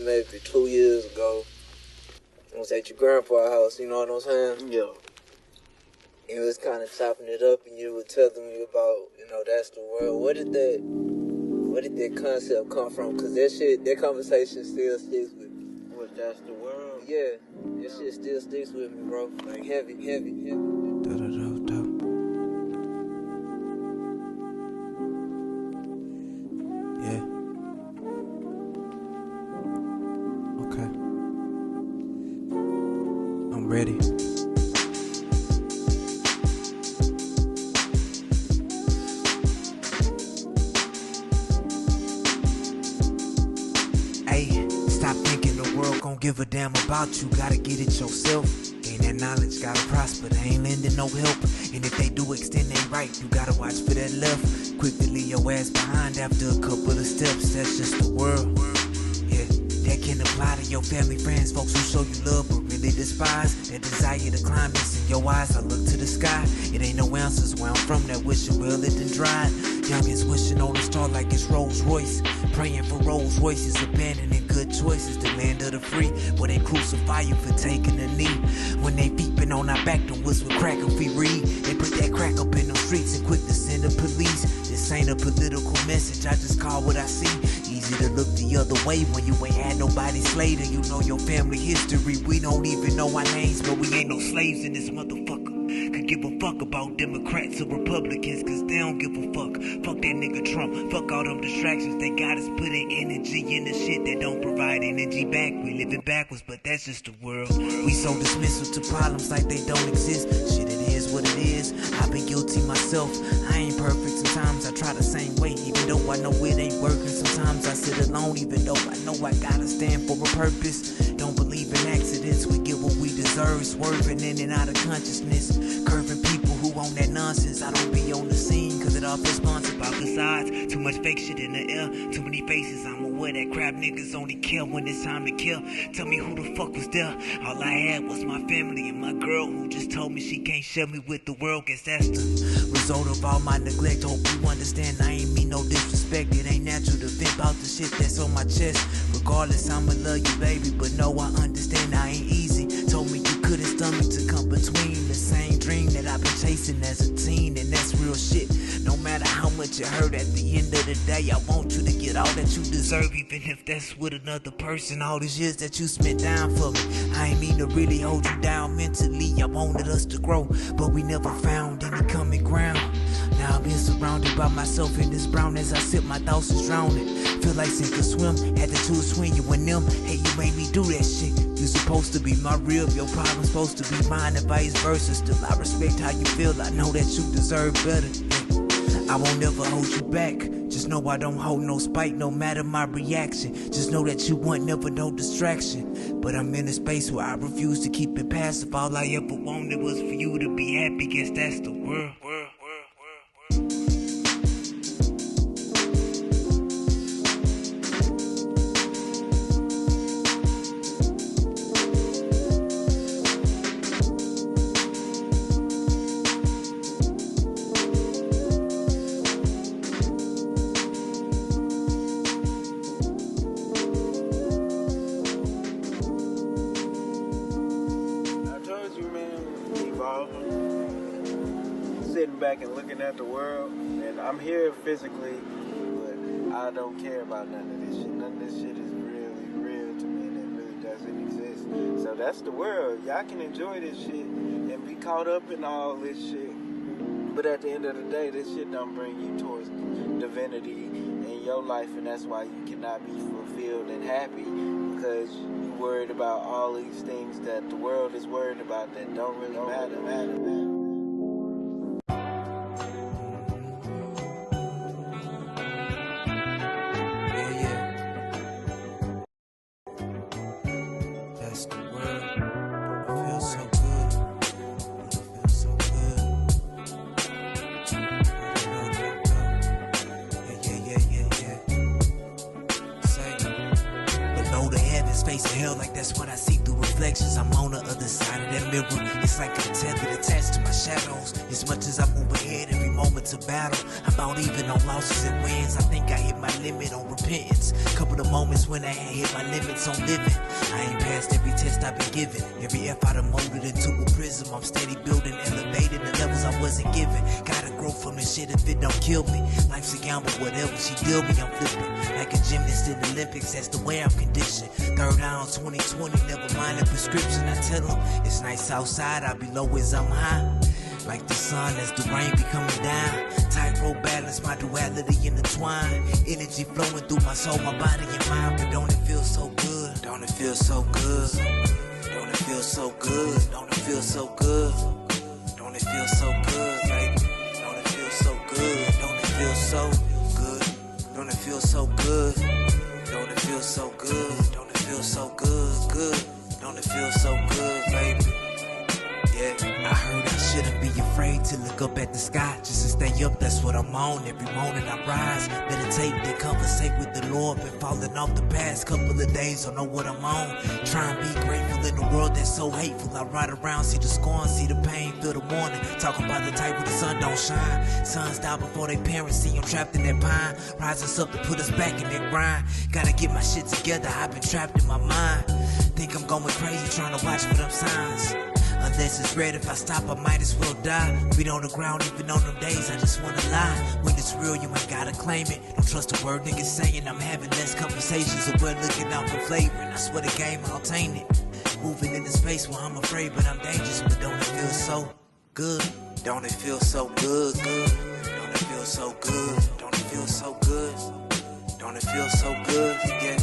Maybe 2 years ago, I was at your grandpa's house, you know what I'm saying? Yeah. He was kind of chopping it up, and you were telling me about, that's the world. Where did that concept come from? Because that conversation still sticks with me. What, that's the world? Yeah, that shit still sticks with me, bro. Like, heavy. Yeah. Okay. I'm ready. Stop thinking the world gon' give a damn about you. Gotta get it yourself. Gain that knowledge, gotta prosper. They ain't lending no help. And if they do extend they right, you gotta watch for that left. Quickly leave your ass behind after a couple of steps. That's just the world. Yeah, that can apply to your family, friends, folks who show you love but really despise. That desire to climb is in your eyes. I look to the sky. It ain't no answers where I'm from. That wishing well it done dried. Youngins wishing on a star like it's Rolls Royce. Praying for Rolls Royces, abandoning good choices. The land of the free, where they crucify you for taking a knee. When they peeping on our back, them woods with crack if we read. They put that crack up in them streets and quick to send the police. This ain't a political message, I just call what I see. Easy to look the other way when you ain't had nobody slayed and you know your family history. We don't even know our names, but we ain't no slaves in this motherfucker. Could give a fuck about Democrats or Republicans, cause they don't give a fuck. Fuck that nigga Trump, fuck all them distractions. They got us putting energy in the shit that don't provide energy back. We living backwards, but that's just the world. We so dismissive to problems like they don't exist. Shit, it is what it is. I've been guilty myself. I ain't perfect. Sometimes I try the same way, even though I know it ain't working. Sometimes I sit alone, even though I know I gotta stand for a purpose. Don't believe in accidents, we get what we deserve. Swerving in and out of consciousness, curving people who on that nonsense. I don't be on the scene, cause it all feels sponsored by besides. Too much fake shit in the air, too many faces. I'm aware that crap niggas only kill when it's time to kill. Tell me who the fuck was there. All I had was my family and my girl who just told me she can't share me with the world. Guess that's the result of all my neglect. Hope you understand I ain't mean no disrespect. It ain't natural to vent about the shit that's on my chest. Regardless, I'ma love you, baby, but no, I understand I ain't easy. Told me you couldn't stomach to come between the same dream that I've been chasing as a teen, and that's real shit. what you heard. At the end of the day, I want you to get all that you deserve, even if that's with another person. All these years that you spent down for me, I ain't mean to really hold you down mentally. I wanted us to grow, but we never found any common ground. Now I'm being surrounded by myself in this brown as I sip, my thoughts is drowning. Feel like sink or swim, had to choose between you and them. Hey, you made me do that shit. You supposed to be my real, your problem's supposed to be mine, and vice versa. Still, I respect how you feel, I know that you deserve better. I won't ever hold you back. Just know I don't hold no spite, no matter my reaction. Just know that you want never no distraction. But I'm in a space where I refuse to keep it passive. All I ever wanted was for you to be happy. Guess that's the world. Back and looking at the world, and I'm here physically, but I don't care about none of this shit. None of this shit is really real to me, and it really doesn't exist. So that's the world. Y'all can enjoy this shit and be caught up in all this shit, but at the end of the day, this shit don't bring you towards divinity in your life, and that's why you cannot be fulfilled and happy, because you're worried about all these things that the world is worried about that don't really matter. I'm on the other side of that mirror. It's like I'm tethered, attached to my shadows. As much as I move ahead, every moment's a battle. I'm out even on losses and wins. I think I hit my limit on repentance. Couple of moments when I ain't hit my limits on living. I ain't passed every test I've been given. Every F I done molded into a prism. I'm steady building, elevating the levels I wasn't given. Gotta grow from this shit if it don't kill me. Life's a gamble, whatever she deal me, I'm flipping. Like a gymnast in the Olympics, that's the way I'm conditioned. Third down 2020, never mind the prescription. I tell them it's nice outside, I be low as I'm high. Like the sun as the rain be coming down. Tightrope balance, my duality intertwined. Energy flowing through my soul, my body and mind. But don't it feel so good? Don't it feel so good? Don't it feel so good? Don't it feel so good? Don't it feel so good, baby? Don't it feel so good? Don't it feel so good? Don't it feel so good? Don't it feel so good? Don't it feel so good? Good. Don't it feel so good, baby? Yeah, I heard I shouldn't be afraid to look up at the sky. Just to stay up, that's what I'm on. Every morning I rise, meditate, then conversate with the Lord. Been falling off the past couple of days, don't know what I'm on. Try and be grateful in a world that's so hateful. I ride around, see the scorn, see the pain, feel the warning. Talking about the type where the sun don't shine. Sons die before their parents see them trapped in that pine. Rise us up to put us back in that grind. Gotta get my shit together, I've been trapped in my mind. Think I'm going crazy trying to watch for them signs. Unless it's red, if I stop, I might as well die. Feet on the ground, even on them days, I just wanna lie. When it's real, you ain't gotta claim it. Don't trust a word niggas saying. I'm having less conversations of well looking out for flavor. And I swear the game, I'll taint it. Moving in the space where I'm afraid, but I'm dangerous. But don't it feel so good? Don't it feel so good? Good. Don't it feel so good? Don't it feel so good? Don't it feel so good? Yeah.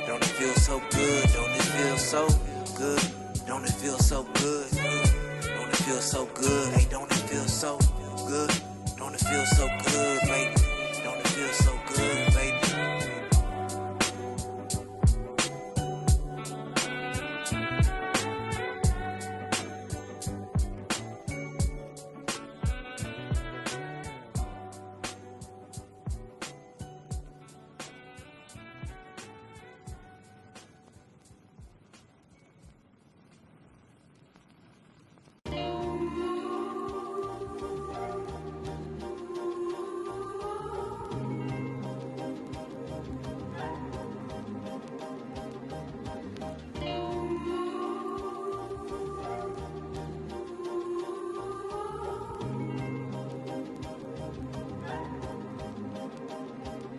Don't it feel so good? Don't it feel so good? Don't it feel so good? Don't it feel so good? Hey, don't it feel so good? Don't it feel so good, baby? Don't it feel so good, baby?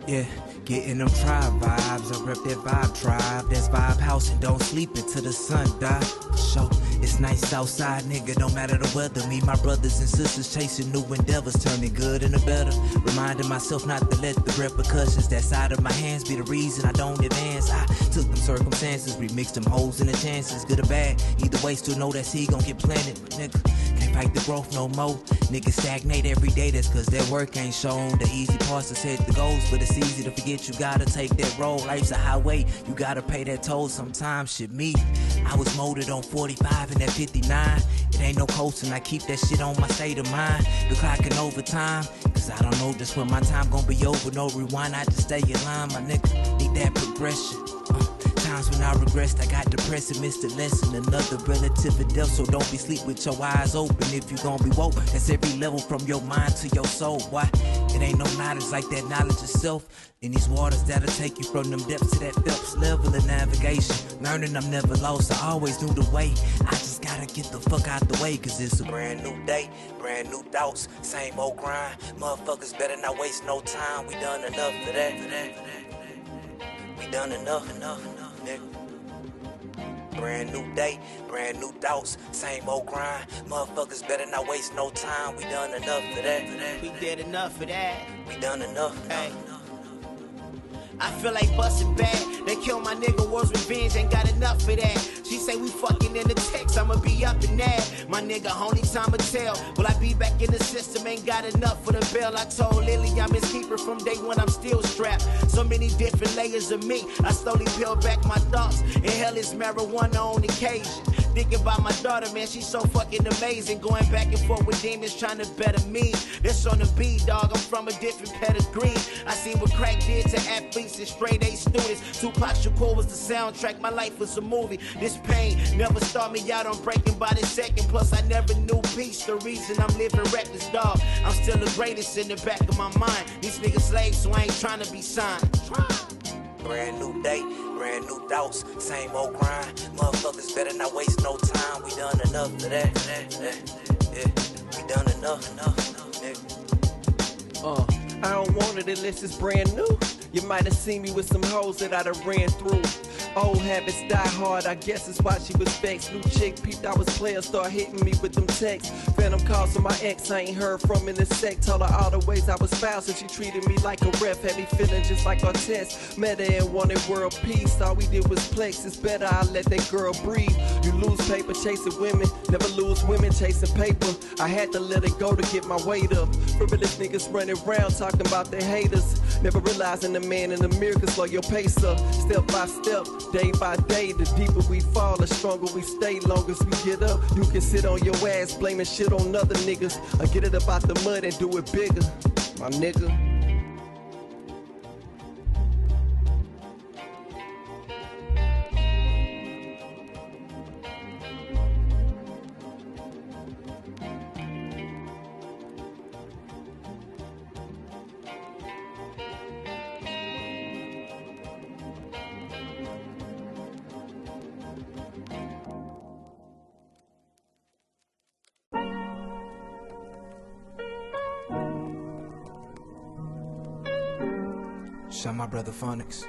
Yeah, getting them tribe vibes. I rep that vibe tribe. That's vibe house and don't sleep until the sun die. So it's nice outside, nigga, no matter the weather. Me, my brothers and sisters chasing new endeavors, turning good into better. Reminding myself not to let the repercussions that side of my hands be the reason I don't advance. I took them circumstances, remixed them holes in the chances, good or bad. Either way, still know that seed gon' get planted. But nigga, can't fight the growth no more. Niggas stagnate every day, that's cause their work ain't shown. The easy parts to set the goals, but it's easy to forget you gotta take that road. Life's a highway, you gotta pay that toll sometimes. Shit, me, I was molded on 45 and that 59. It ain't no coasting, I keep that shit on my state of mind. The clocking overtime, cause I don't know just when my time gon' be over. No rewind, I just stay in line, my nigga. Need that progression. Times when I regressed, I got depressed and missed a lesson. Another relative of death, so don't be sleep with your eyes open. If you gon' be woke, that's every level from your mind to your soul. Why? It ain't no knowledge like that knowledge itself. In these waters that'll take you from them depths to that Phelps level of navigation. Learning I'm never lost, I always knew the way. I just gotta get the fuck out the way, cause it's a brand new day, brand new thoughts, same old grind. Motherfuckers better not waste no time. We done enough for that. We done enough, nigga. Brand new day, brand new thoughts, same old grind. Motherfuckers better not waste no time. We done enough for that. We did enough for that. We done enough. Hey. I feel like busting bad. They kill my nigga, war's revenge, ain't got enough for that. She say we fucking in the text, I'ma be up in that. My nigga, only time will tell. Will I be back in the system? Ain't got enough for the bill. I told Lily I'm his keeper from day one, I'm still strapped. So many different layers of me. I slowly peel back my thoughts. Inhale is marijuana on occasion. Thinking about my daughter, man, she's so fucking amazing. Going back and forth with demons trying to better me. This on the beat, dog, I'm from a different pedigree. I seen what crack did to athletes and straight A students. Tupac Shakur was the soundtrack, my life was a movie. This pain never start me out on breaking by the second. Plus I never knew peace, the reason I'm living reckless, dog. I'm still the greatest in the back of my mind. These niggas slaves, so I ain't trying to be signed. Brand new day, brand new thoughts, same old grind. Motherfuckers better not waste no time. We done enough of that. Yeah, we done enough, nigga. I don't want it unless it's brand new. You might have seen me with some hoes that I done ran through. Old habits die hard, I guess it's why she was vexed. New chick peeped I was playing, start hitting me with them texts. Phantom calls from my ex, I ain't heard from in the sec. Told her all the ways I was foul, so she treated me like a ref. Had me feeling just like Artest. Met her and wanted world peace, all we did was flex. It's better I let that girl breathe. You lose paper chasing women, never lose women chasing paper. I had to let it go to get my weight up. Frivolous niggas running around talking about their haters, never realizing the man in the mirror can slow your pace up. Step by step, day by day, the deeper we fall, the stronger we stay. Long as we get up, you can sit on your ass blaming shit on other niggas, or get it up out the mud and do it bigger, my nigga. Shout my brother Phonics.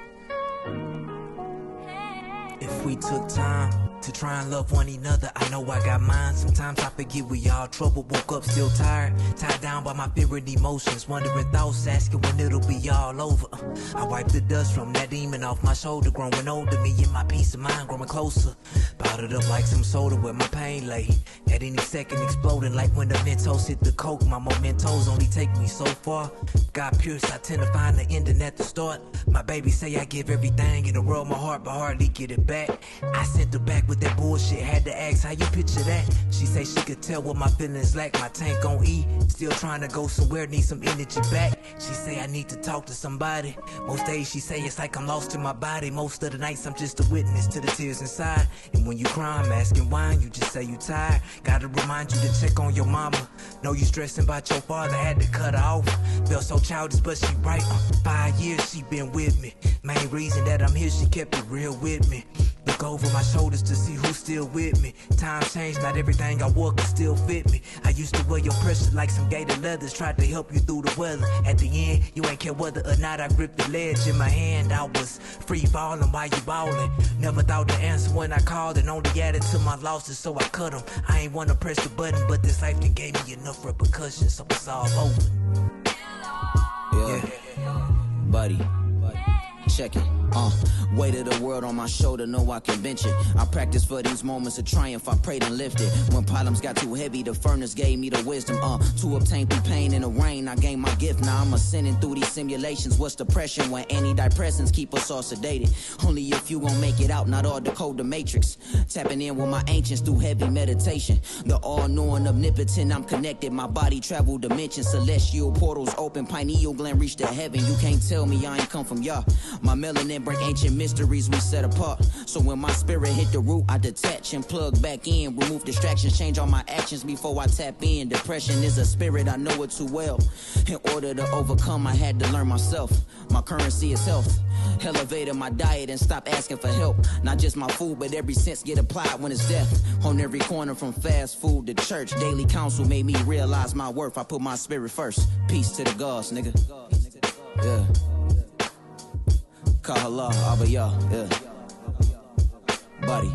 If we took time to try and love one another, I know I got mine. Sometimes I forget we all trouble. Woke up still tired, tied down by my fear and emotions, wondering thoughts, asking when it'll be all over. I wipe the dust from that demon off my shoulder, growing older, me and my peace of mind growing closer. Bottled up like some soda where my pain lay, at any second exploding like when the Mentos hit the coke. My mementos only take me so far. God pierced, I tend to find the ending at the start. My baby say I give everything in the world, my heart, but hardly get it back. I sent her back with that bullshit, had to ask how you picture that. She say she could tell what my feelings lack. My tank on E, still trying to go somewhere, need some energy back. She say I need to talk to somebody. Most days she say it's like I'm lost in my body. Most of the nights I'm just a witness to the tears inside. And when you cry, I'm asking why, and you just say you tired. Gotta remind you to check on your mama. Know you stressing about your father, had to cut her off. Felt so childish, but she right. 5 years she been with me. Main reason that I'm here, she kept it real with me. Look over my shoulders to see who's still with me. Time changed, not everything I wore can still fit me. I used to wear your pressure like some gated leathers, tried to help you through the weather. At the end, you ain't care whether or not I gripped the ledge in my hand. I was free falling while you ballin'. Never thought to answer when I called and only added to my losses, so I cut them. I ain't wanna press the button, but this life done gave me enough repercussions, so it's all over. Yeah. Buddy. Check it. Weight of the world on my shoulder, know I can bench it. I practice for these moments of triumph, I prayed and lifted. When problems got too heavy, the furnace gave me the wisdom. To obtain through pain in the rain, I gained my gift. Now I'm ascending through these simulations. What's depression when antidepressants keep us all sedated? Only if you gon' make it out, not all decode the matrix. Tapping in with my ancients through heavy meditation. The all-knowing omnipotent, I'm connected. My body travel dimensions, celestial portals open, pineal gland reach to heaven. You can't tell me I ain't come from y'all. My melanin break ancient mysteries we set apart. So when my spirit hit the root, I detach and plug back in. Remove distractions, change all my actions before I tap in. Depression is a spirit, I know it too well. In order to overcome, I had to learn myself. My currency is health. Elevated my diet and stop asking for help. Not just my food, but every sense get applied when it's death. On every corner from fast food to church, daily counsel made me realize my worth. I put my spirit first. Peace to the gods, nigga. Yeah. Kahala, Abaya, yeah. Buddy.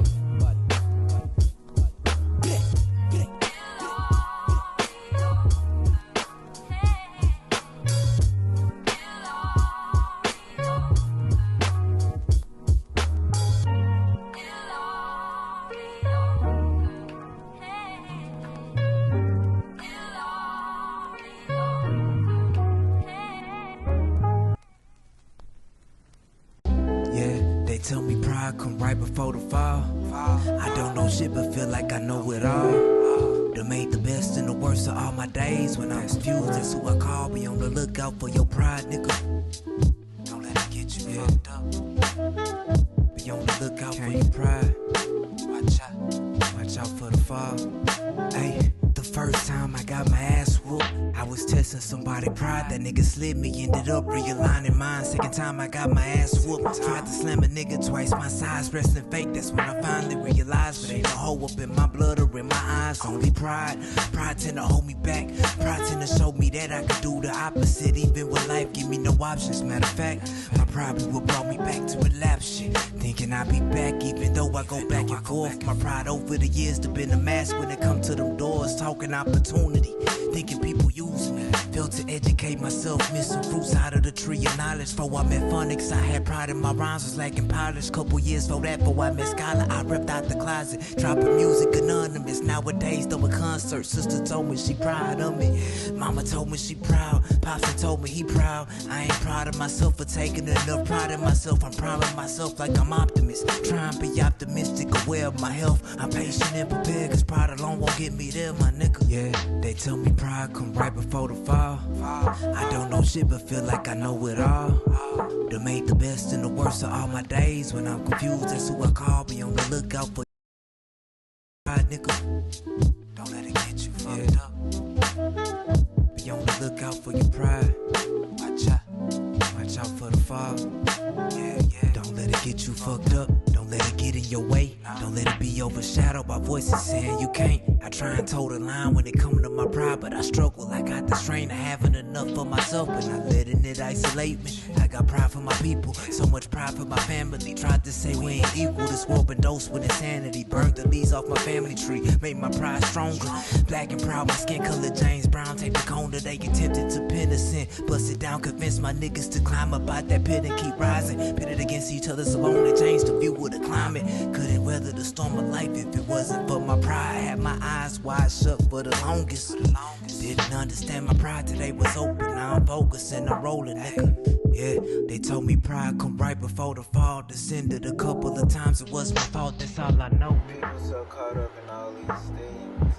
Tell me pride come right before the fall. I don't know shit but feel like I know it all. Done made the best and the worst of all my days. When I'm confused, that's who I call. Be on the lookout for your pride, nigga. Don't let it get you fucked up. Be on the lookout for your pride. Watch out for the fall. Hey, the first time I got my ass whooped, I was testing somebody pride. That nigga slid me, ended up realigning mine. Second time I got my ass whooped, tried to slam a nigga twice my size, wrestling fake. That's when I finally realized, but ain't no hoe up in my blood or in my eyes. Only pride. Pride tend to hold me back. Pride tend to show me that I could do the opposite, even when life give me no options. Matter of fact, my pride be what brought me back to relapse shit. Thinking I'd be back, even though I go back and forth. My pride over the years to been a mask when it come to them doors. Talking opportunity, thinking people use me. Failed to educate myself, missing fruits out of the tree of knowledge. Before I met Phonics, I had pride in my rhymes, was lacking polish. Couple years for that, before I met Skylar, I ripped out the closet. Dropping music anonymous, nowadays though a concert. Sister told me she proud of me. Mama told me she proud. Pops told me he proud. I ain't proud of myself for taking enough pride in myself. I'm proud of myself like I'm optimist. Trying to be optimistic, aware of my health. I'm patient and prepared, cause pride alone won't get me there, my nigga. Yeah, they tell me pride come right before the fall. I don't know shit but feel like I know it all. Done made the best and the worst of all my days. When I'm confused, that's who I call. Be on the lookout for pride, nigga. Don't let it get you fucked up. Be on the lookout for your pride. Watch out for the fall. Yeah. Don't let it get you fucked up. Don't let it get in your way. Don't let it be overshadowed by voices saying you can't. I try and toe the line when it comes to my pride, but I struggle. I got the strain of having enough for myself, but not letting it isolate me. I got pride for my people, so much pride for my family. Tried to say we ain't equal. This world been dosed with insanity. Burned the leaves off my family tree, made my pride stronger. Black and proud, my skin color James Brown. Take the cone that they attempted to pin us in. Bust it down, convince my niggas to climb up out that pit and keep rising. Pitted against each other so long they changed the view of the climate. Couldn't weather the storm of life if it wasn't for my pride. Had my eyes wide shut for the longest. Didn't understand my pride till they was open. Now I'm focused and I'm rolling, nigga. Yeah, they told me pride come right before the fall. Descended a couple of times, it was my fault, that's all I know. People so caught up in all these things.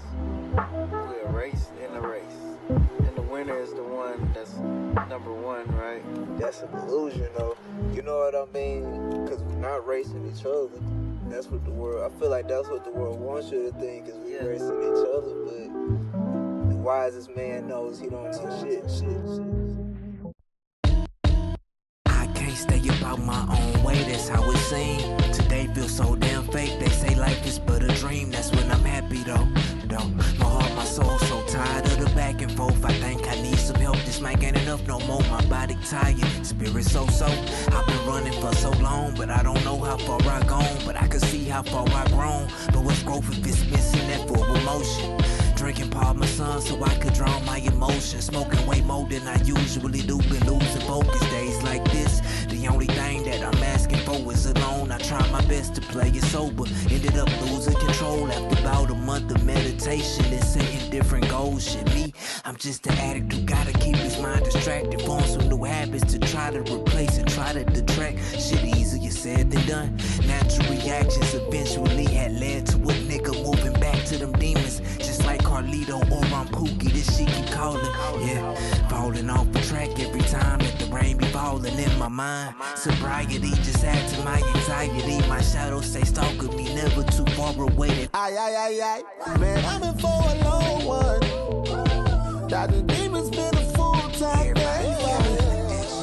We're a race in a race. And the winner is the one that's number one, right? That's an illusion, though. You know what I mean? Because we're not racing each other. That's what the world, I feel like that's what the world wants you to think, is we racing each other, but the wisest man knows he don't know shit. I can't stay about out my own way, that's how it seems. Today feels so damn fake, they say life is but a dream. That's when I'm happy though. My heart, my soul, so tired of the back and forth. I think I need some help, this mic ain't enough no more. My body tired, spirit so. I've been running for so long, but I don't know how far I gone. But I can see how far I grown. But what's growth if it's missing that full emotion? Drinking Parmesan so I could drown my emotions. Smoking way more than I usually do. Been losing focus days like this. The only thing that I'm asking for is alone. I try my best to play it sober. Ended up losing control after about a month of meditation and setting different goals. Shit, me, I'm just an addict who gotta keep his mind distracted. Form some new habits to try to replace and try to detract. Shit easier said than done. Natural reactions eventually had led to a nigga moving back to them demons. Just like Carlito or on Pookie, this shit keep calling. Yeah, falling off the track every time that the rain be falling in my mind. Sobriety just add to my anxiety. My shadow say stalking me, never too far away. Aye. Man, I'm in for a long one. Dr. Demon's been a full-time thing for me.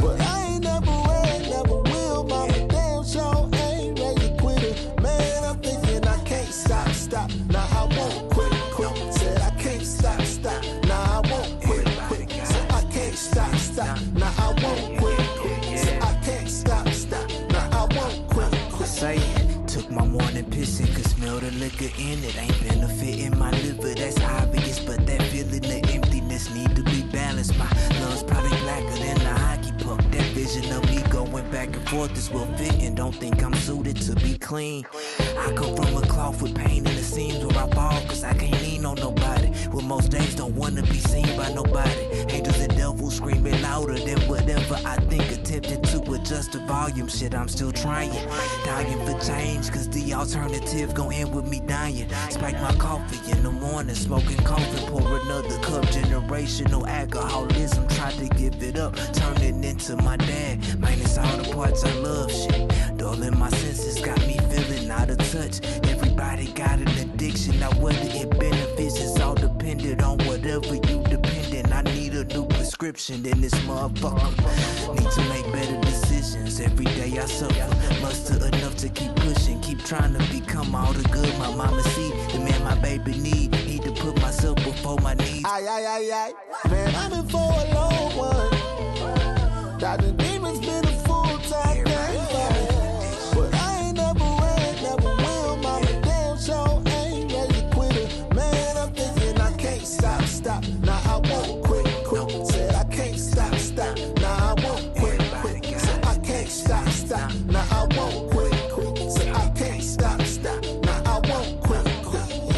But I ain't never worried, never will. Mama damn sure ain't ready to quit it. Man, I'm thinking I can't stop. Now I won't quit. Said I can't stop. Now I won't quit. Said I can't stop. Now I won't quit. Said I can't stop. Now I won't quit. Say took my morning pissing, could smell the liquor in it. Ain't benefiting my liver, that's obvious. But that feeling of emptiness need to be balanced. My lungs probably blacker than a hockey puck. That vision of me going back and forth is well fitting. Don't think I'm suited to be clean. I come from a cloth with pain in the seams where I fall, cause I can't lean on nobody. Well, most days don't wanna be seen by nobody. Angels and devils screaming louder than whatever I think. Attempting to adjust the volume, shit, I'm still trying. Dying for change, cause the alternative gon' end with me dying. Spike my coffee in the morning, smoking coffee, pour another cup. Generational alcoholism, tried to give it up, turning into my dad. Minus all the parts I love, shit. Dulling my senses got me feeling out of touch. Everybody got an addiction, now whether it benefits, it's all dependent on whatever you dependent. I need a new prescription in this motherfucker. Need to make better decisions. Every day I suffer, muster enough to keep pushing. Keep trying to become all the good my mama see. The man my baby need to put myself before my needs. Aye. Man, I'm in for a long one. Dr. Demon's been a full-time thing for me. But I ain't never worried, never will. Mama damn sure ain't ready to quit it. Man, I'm thinking I can't stop. Now I won't quit. Said I can't stop. Now I won't quit. Said I can't stop. Now I won't quit. Said I can't stop. Now I won't quit.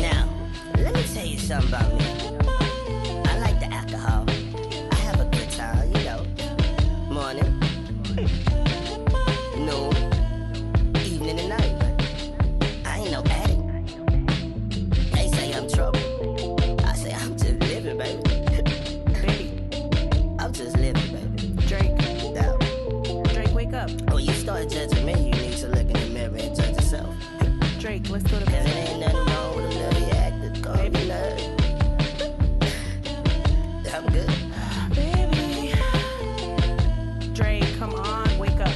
Now, let me tell you something about me. I like the alcohol. I have a good time, you know. Morning, noon, evening and night. But I ain't no addict. They say I'm trouble. I say I'm just living, baby. I'm just living, baby. Drake. Now, Drake, wake up. when you start judging me, you need to look in the mirror and judge yourself. Drake, let's go to Cause bed. it ain't nothing wrong with a little yak that's gonna be love. I'm good. Baby. Drake, come on, wake up.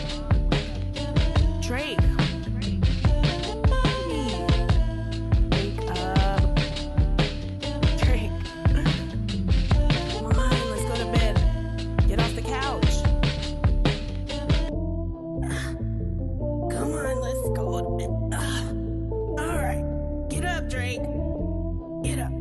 Drake. Baby. Wake up. Drake. Come on, let's go to bed. Get off the couch. Come on, let's go to bed. Alright. Get up, Drake. Get up.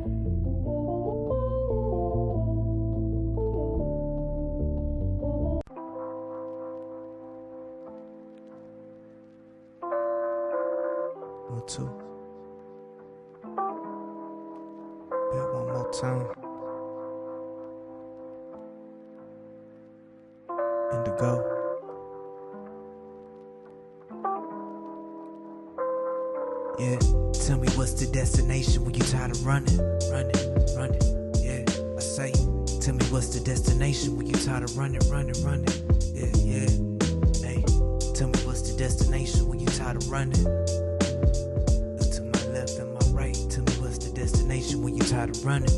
One, two. Bet one more time. Indigo. Yeah, tell me what's the destination when you tired of running. Yeah, I say, tell me what's the destination when you tired of running. Yeah. Hey, tell me what's the destination when you tired of running. Look to my left and my right. Tell me what's the destination when you tired of running.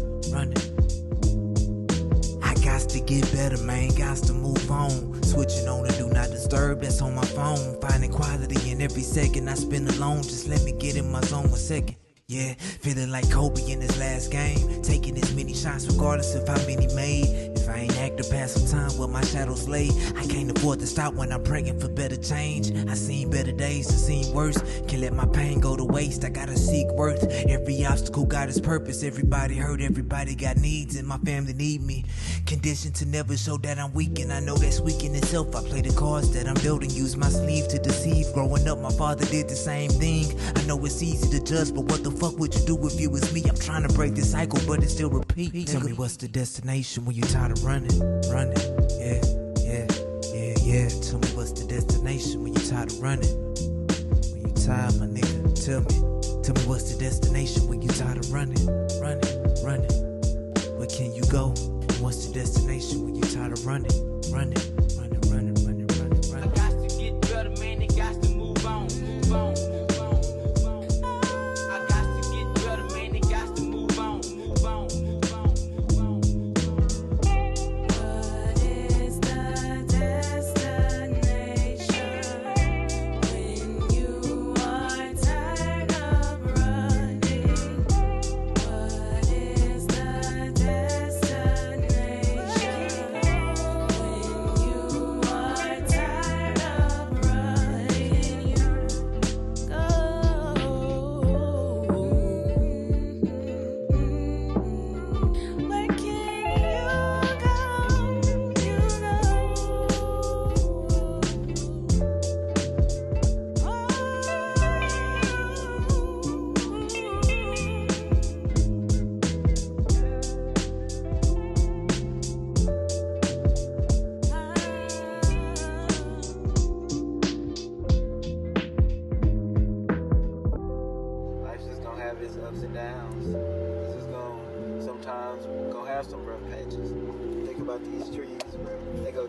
I got Got to get better, man, got to move on. Switching on the do not disturb, that's on my phone. Finding quality in every second I spend alone. Just let me get in my zone 1 second. Yeah, feeling like Kobe in his last game. Taking as many shots regardless of how many made. If I ain't active past some time where my shadows lay, I can't afford to stop when I'm praying for better change. I seen better days, I seen worse. Can't let my pain go to waste, I gotta seek worth. Every obstacle got its purpose. Everybody hurt, everybody got needs, and my family need me. Conditioned to never show that I'm weak, and I know that's weak in itself. I play the cards that I'm building, use my sleeve to deceive. Growing up, my father did the same thing. I know it's easy to judge, but what the fuck would you do if you was me? I'm trying to break this cycle, but it still repeats. Tell me what's the destination when you tired of running? Yeah, yeah, yeah, yeah. Tell me what's the destination when you tired of running? When you tired, my nigga, tell me what's the destination when you tired of running? Where can you go? What's the destination when you tired of running? I got to get better, man, it got to move on.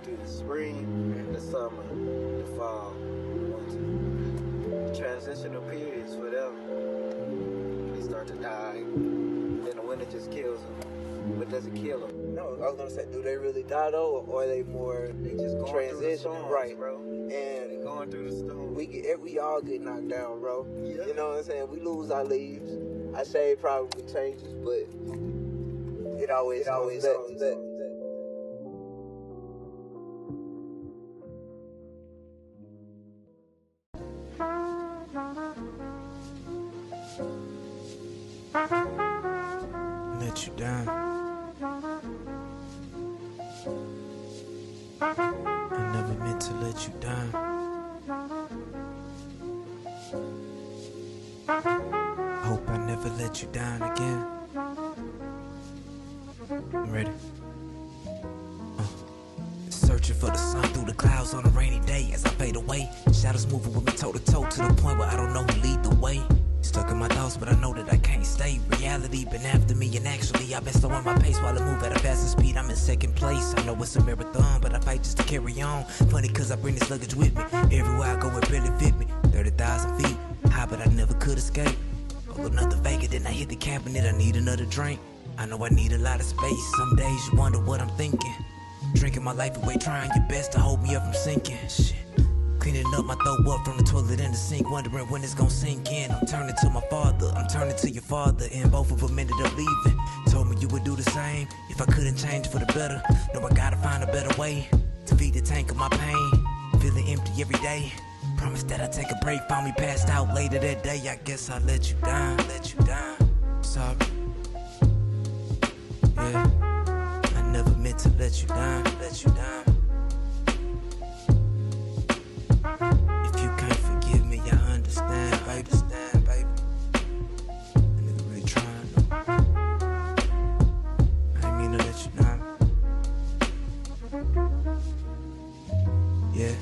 through the spring, the summer, the fall, winter. The transitional periods for them, they start to die. Then the winter just kills them. But does it kill them? No, I was gonna say, do they really die though, or are they more they just going transition? through the storms, right, bro? And they going through the storm. We all get knocked down, bro. Yeah. You know what I'm saying? We lose our leaves. I say it probably changes, but it always comes back. Let you down. I never meant to let you down. Hope I never let you down again. I'm ready. Searching for the sun through the clouds on a rainy day as I fade away. Shadows moving with me toe to toe to the point where I don't know who lead the way. Stuck in my thoughts, but I know that I can't stay. Reality been after me, and actually I've been slowing my pace while I move at a faster speed. I'm in second place. I know it's a marathon, but I fight just to carry on. Funny cause I bring this luggage with me. Everywhere I go it barely fit me. 30,000 feet high, but I never could escape. Although nothing vaguer than I hit the cabinet, I need another drink. I know I need a lot of space. Some days you wonder what I'm thinking. Drinking my life away, trying your best to hold me up from sinking. Shit. Cleaning up my throw up from the toilet in the sink, wondering when it's gonna sink in. I'm turning to my father, I'm turning to your father, and both of them ended up leaving. Told me you would do the same if I couldn't change for the better. No, I gotta find a better way to feed the tank of my pain. Feeling empty every day. Promise that I take a break, found me passed out later that day. I guess I let you down, Sorry. Yeah, I never meant to let you down, If you can't forgive me, I understand, baby. A nigga really trying, though. I ain't mean to let you down. Yeah.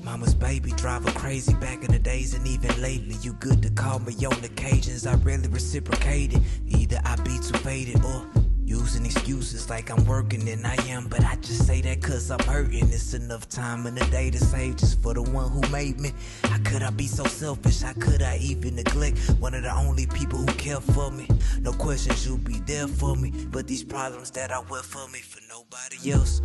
Mama's baby, drive her crazy back in the days and even lately. You good to call me on occasions, I rarely reciprocated. Either I be too faded or using excuses like I'm working and I am, but I just say that cause I'm hurting. It's enough time in the day to save just for the one who made me. How could I be so selfish? How could I even neglect one of the only people who care for me? No questions, you'll be there for me, but these problems that I wear for me for nobody. nobody else.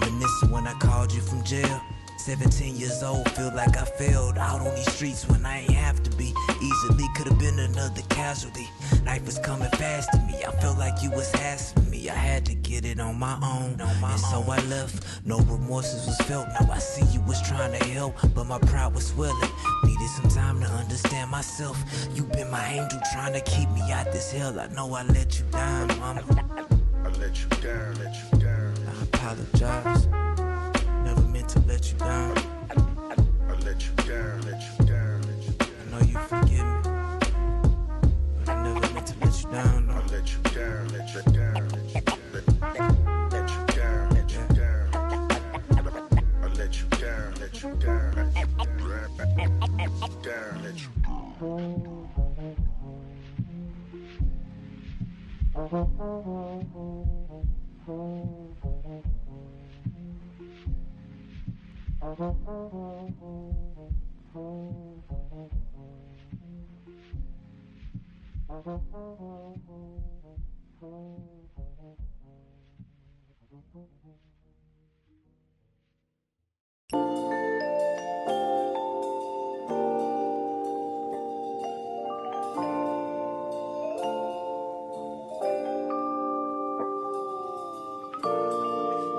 Reminiscing when I called you from jail. 17 years old, feel like I failed out on these streets when I ain't have to be. Easily could've been another casualty. Life was coming fast to me, I felt like you was hassling me. I had to get it on my own, and so I left. No remorses was felt, now I see you was trying to help, but my pride was swelling. Needed some time to understand myself. You been my angel trying to keep me out this hell. I know I let you down, mama. I let you down, I apologize. Never meant to let you down. I let you down. I know you forgive me, but I never meant to let you down. No. I let you down, let you down. I let you down. I let you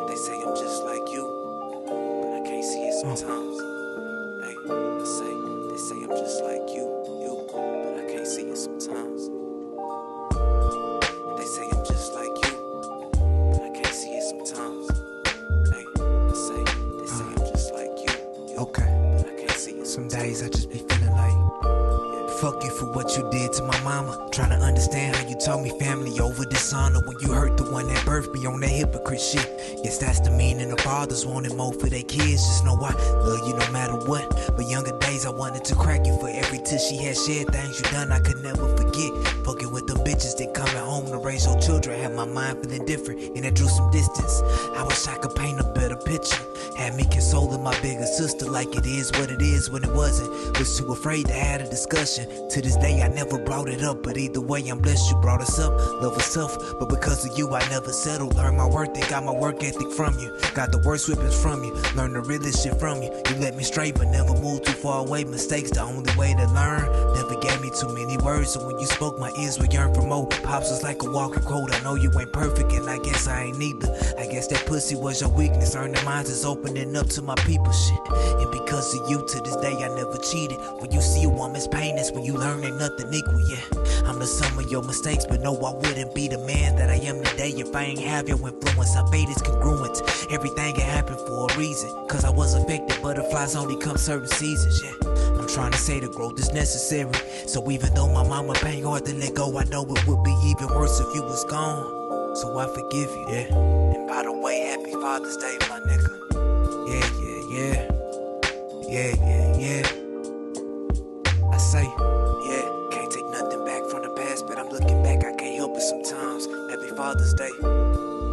They say I'm just like you, but I can't see it sometimes. Hey, they say I'm just like you, but I can't see it sometimes. They say I'm just like you, but I can't see it sometimes. Hey, they say I'm just like you, okay, but I can't see it. Some days I just be feeling like, fuck you for what you did to my mama. Trying to understand how you taught me family over dishonor when you hurt the one that birthed me on that hypocrite shit. Yes, that's the meaning of fathers wanting more for their kids. Just know I love you no matter what. But younger days I wanted to crack you for every tear she had shed. Things you done I could never forget. Fucking with them bitches that coming home to raise your children. Had my mind feeling different and that drew some distance. I wish I could paint a better picture. Had me consoling my bigger sister like it is what it is when it wasn't. Was too afraid to have a discussion. To this day I never brought it up, but either way I'm blessed you brought us up. Love was tough, but because of you I never settled. Learned my worth and got my work ethic from you. Got the worst whippings from you. Learned the realest shit from you. You let me straight but never moved too far away. Mistakes the only way to learn. Never gave me too many words, so when you spoke my ears would yearn for more. Pops was like a walking quote. I know you ain't perfect and I guess I ain't either. I guess that pussy was your weakness. Earning minds is opening up to my people shit. And because of you to this day I never cheated. When you see a woman's pain that's when you learn ain't nothing equal, yeah. I'm the sum of your mistakes, but no I wouldn't be the man that I am today if I ain't have your influence. I fate is congruent. Everything can happen for a reason. Cause I was affected, butterflies only come certain seasons, yeah. I'm trying to say the growth is necessary. So even though my mama pain hard to let go, I know it would be even worse if you was gone. So I forgive you, yeah. And by the way, happy Father's Day, my nigga. Yeah. I say, yeah, can't take nothing back from the past, but I'm looking back, I can't help it sometimes. Happy Father's Day.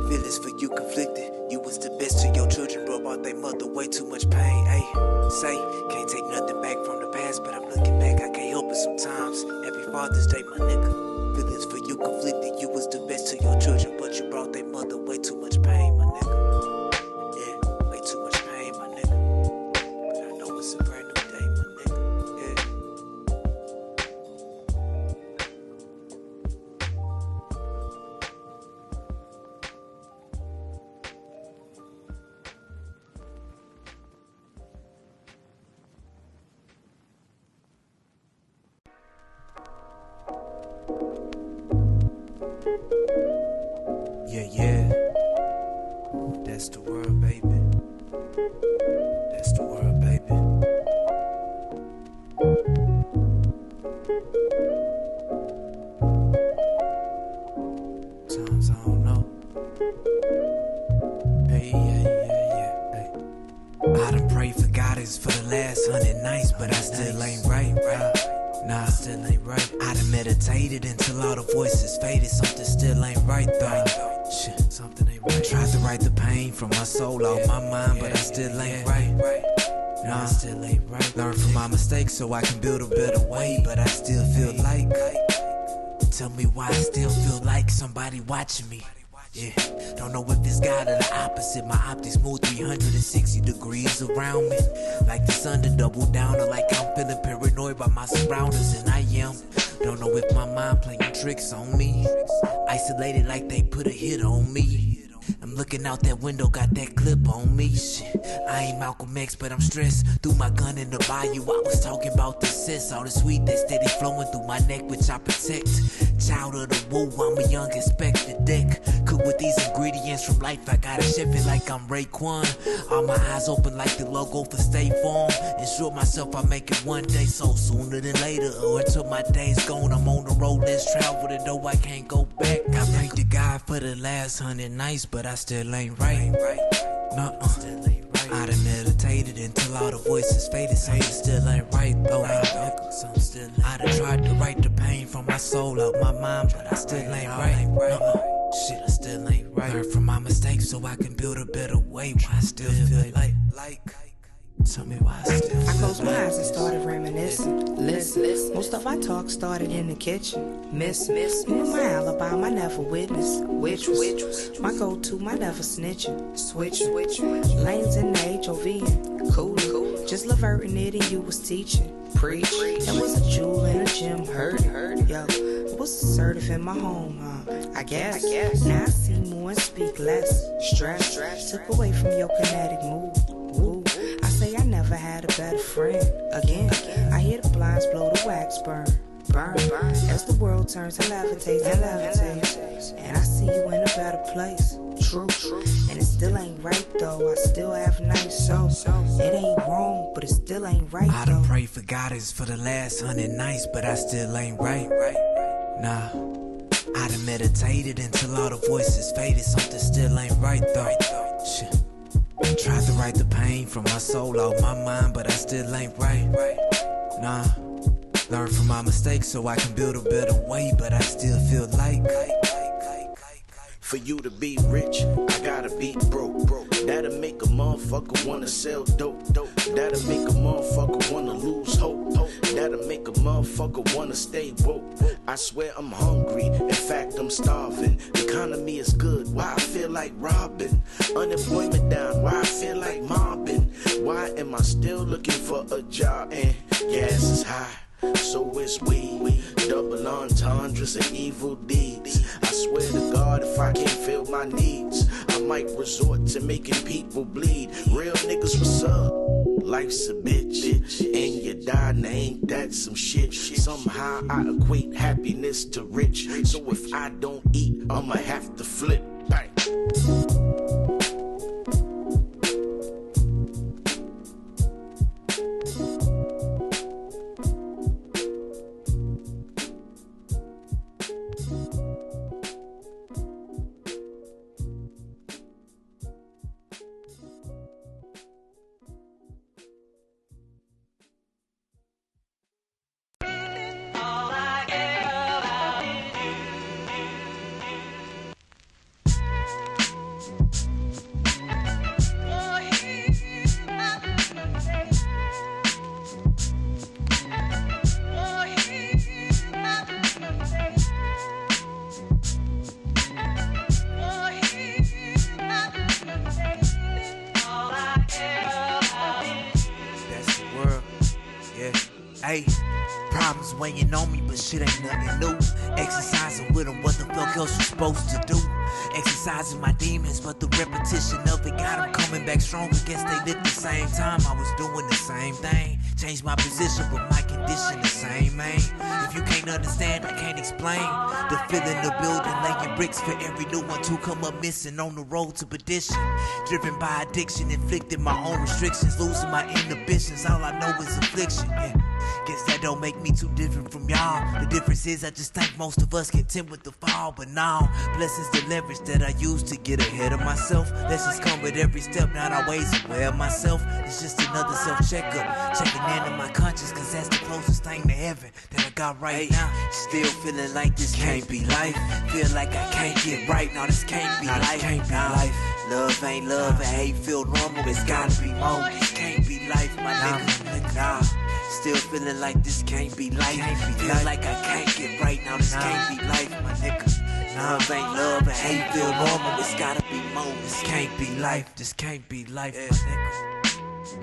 Feelings for you conflicted. You was the best to your children, bro, brought their mother way too much pain. Hey, say, can't take nothing back from the past, but I'm looking back, I can't help it sometimes. Happy Father's Day, my nigga. Feelings for you conflicted. You was the best to your children, but you brought their mother way too much pain, my nigga. Yeah, way too much pain, my nigga. But I know it's a brand new day, my nigga. Yeah. Yeah. That's the world, baby. That's the world, baby. Sometimes I don't know. Hey, yeah. Hey. I done prayed for guidance for the last 100 nights, but I still ain't right. Nah, still ain't right. I done meditated until all the voices faded. Something still ain't right though. Shit, something ain't right. Tried to write the pain from my soul out my mind, but I still ain't right. Nah, still ain't right. Learn from my mistakes so I can build a better way, but I still feel like. Tell me why I still feel like somebody watching me. Yeah, don't know if it's God or the opposite. My optics move 360 degrees around me. Like the sun to double down, or like I'm feeling paranoid by my surroundings, and I am. Don't know if my mind playing tricks on me. Isolated like they put a hit on me. I'm looking out that window, got that clip on me. Shit, I ain't Malcolm X, but I'm stressed. Threw my gun in the bayou, I was talking about the cess. All the sweet that steady flowing through my neck, which I protect. Child of the woo, I'm a young expected deck. Cook with these ingredients from life, I gotta chef it like I'm Raekwon. All my eyes open like the logo for State Farm. Ensure myself I make it one day, so sooner than later, or until my day's gone. I'm on the road, let's travel the door, I can't go back. I thank the God for the last 100 nights, but I still ain't right. Nuh-uh. I done meditated until all the voices faded. Something still ain't right though. I done tried to write the pain from my soul out my mind, but I still ain't right. Nuh-uh. Shit, I still ain't right. Learn from my mistakes so I can build a better way. Why I still feel like tell me why I still I closed my eyes and started reminiscing. Listen, most of our talk started in the kitchen. Miss, my alibi, my never witness. Which was my go-to, my never snitching. Switch, lanes in the HOV. Cool, just leverting it and you was teaching. Preach, there was a jewel in a gym, heard it. Yo, it was assertive in my home, I guess. Now I see more and speak less. Stress took away from your kinetic move. I say I never had a better friend. Again, I hear the blinds blow, the wax burn. As the world turns and levitates, and I see you in a better place. True, and it still ain't right though. I still have nights, so it ain't wrong, but it still ain't right though. I done prayed for guidance for the last 100 nights, but I still ain't right. Nah, I done meditated until all the voices faded. Something still ain't right though. Shit. Tried to write the pain from my soul out my mind, but I still ain't right. Nah, learn from my mistakes so I can build a better way, but I still feel like for you to be rich, I gotta be broke. That'll make a motherfucker wanna sell dope. That'll make a motherfucker wanna lose hope. That'll make a motherfucker wanna stay woke. I swear I'm hungry, in fact I'm starving. The economy is good, why I feel like robbing. Unemployment down, why I feel like mobbing. Why am I still looking for a job? And gas is high, so is weed. Double entendres and evil deeds. I swear to God, if I can't fill my needs, I might resort to making people bleed. Real niggas, what's up? Life's a bitch, and you die, and ain't that some shit? Somehow I equate happiness to rich. So if I don't eat, I'ma have to flip. Bang. Problems weighing on me, but shit ain't nothing new. Exercising with them, what the fuck else you supposed to do? Exercising my demons, but the repetition of it got them coming back stronger. Guess they lit the same time, I was doing the same thing. Changed my position, but my condition the same, man. If you can't understand, I can't explain. The feeling of building, laying bricks for every new one to come up missing on the road to perdition. Driven by addiction, inflicting my own restrictions, losing my inhibitions. All I know is affliction, yeah. Guess that don't make me too different from y'all. The difference is I just think most of us content with the fall. But now, blessings the leverage that I use to get ahead of myself. Lessons come with every step, not always aware of myself. It's just another self-checkup, checking into my conscience, cause that's the closest thing to heaven that I got right now. Still feeling like this can't be life. Feel like I can't get right, now this can't be life. Can't be life. Love ain't love, and hate feel normal, it's gotta be more. This can't be life, my nigga. Nah. Still feeling like this can't be life. Feel like I can't get right, now this can't be life, my nigga. Love ain't love, and hate feel normal, it's gotta be more. This can't be life, this can't be life, my nigga.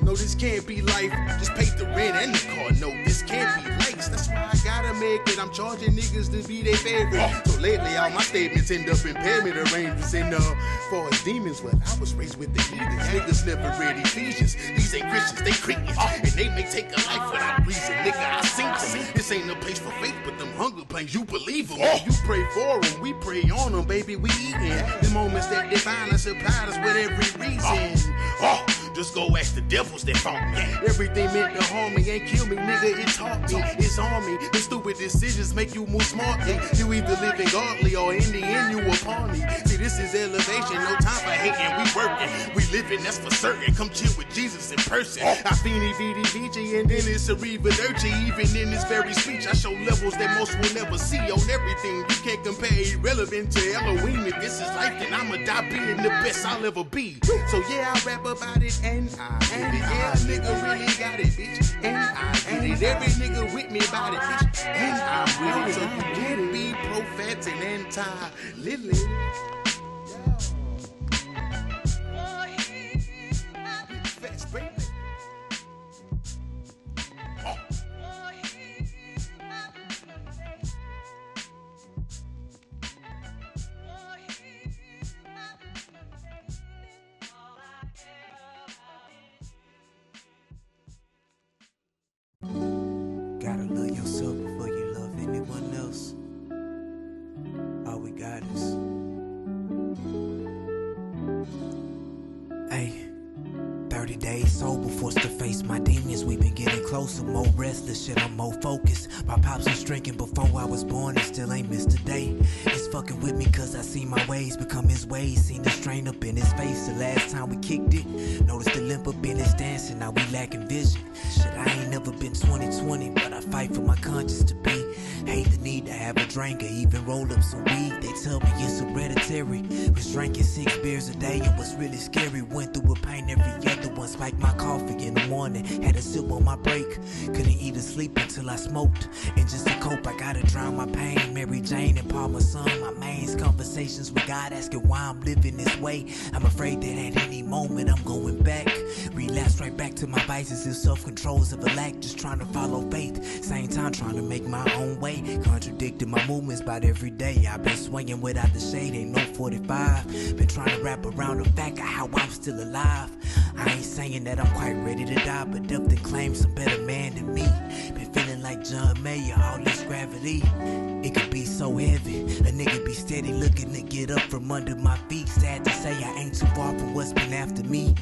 No, this can't be life. Just pay the rent and the car. No, this can't be likes. That's why I gotta make it. I'm charging niggas to be their favorite. So lately, all my statements end up in payment arrangements. And for us demons, well, I was raised with the heathens. Niggas never read Ephesians. These ain't Christians, they Cretans. And they may take a life without reason. Nigga, I seen them. This ain't a place for faith, but them hunger pains, you believe them. You pray for them, we pray on them, baby, we eating. The moments that define us, supplied us with every reason. Just go ask the devils that fought me. Everything meant to harm me ain't kill me, nigga, it taught me. It's on me. The stupid decisions make you move smartly. You either living godly or in the end you upon me. See, this is elevation, no time for hating, we working. We living, that's for certain. Come chill with Jesus in person. I Fini Vidi Vici and then it's a Rivaderci. Even in this very speech, I show levels that most will never see on everything. You can't compare irrelevant to Elohim. If this is life, then I'ma die being the best I'll ever be. So yeah, I rap about it. And I did it, yeah, nigga really got it, bitch. And I did it, every nigga with me about it, bitch. And I'm with it, so you can't be pro-fat and anti-Lily. Fast, baby. Gotta love yourself before you love anyone else. All we got is, hey, 30 days sober, forced to face my demons. We been getting closer, more restless, shit, I'm more focused. My pops was drinking before I was born and still ain't missed a day. It's fucking with me cause I see my ways become his ways. Seen the strain up in his face the last time we kicked it. Noticed the limp up in his stance and now we lacking vision. Shit, I ain't never been 20/20, but I fight for my conscience to be. Hate the need to have a drink or even roll up some weed. They tell me it's hereditary. Was drinking 6 beers a day and was really scary. Went through a pain every other one. Spiked my coffee in the morning. Had a sip on my break. Couldn't eat or sleep until I smoked. And just to cope, I gotta drown my pain. Mary Jane and Paul, my son, my mains. Conversations with God asking why I'm living this way. I'm afraid that at any moment I'm going back. Relapse right back to my vices. If self-control's of a lack. Just trying to follow faith. Same time trying to make my own way. Contradicting my movements about every day. I've been swinging without the shade, ain't no 45. Been trying to wrap around the fact of how I'm still alive. I ain't saying that I'm quite ready to die, but depth and claim some better man than me. Been feeling like John Mayer, all this gravity. It could be so heavy. A nigga be steady looking to get up from under my feet. Sad to say I ain't too far from what's been after me.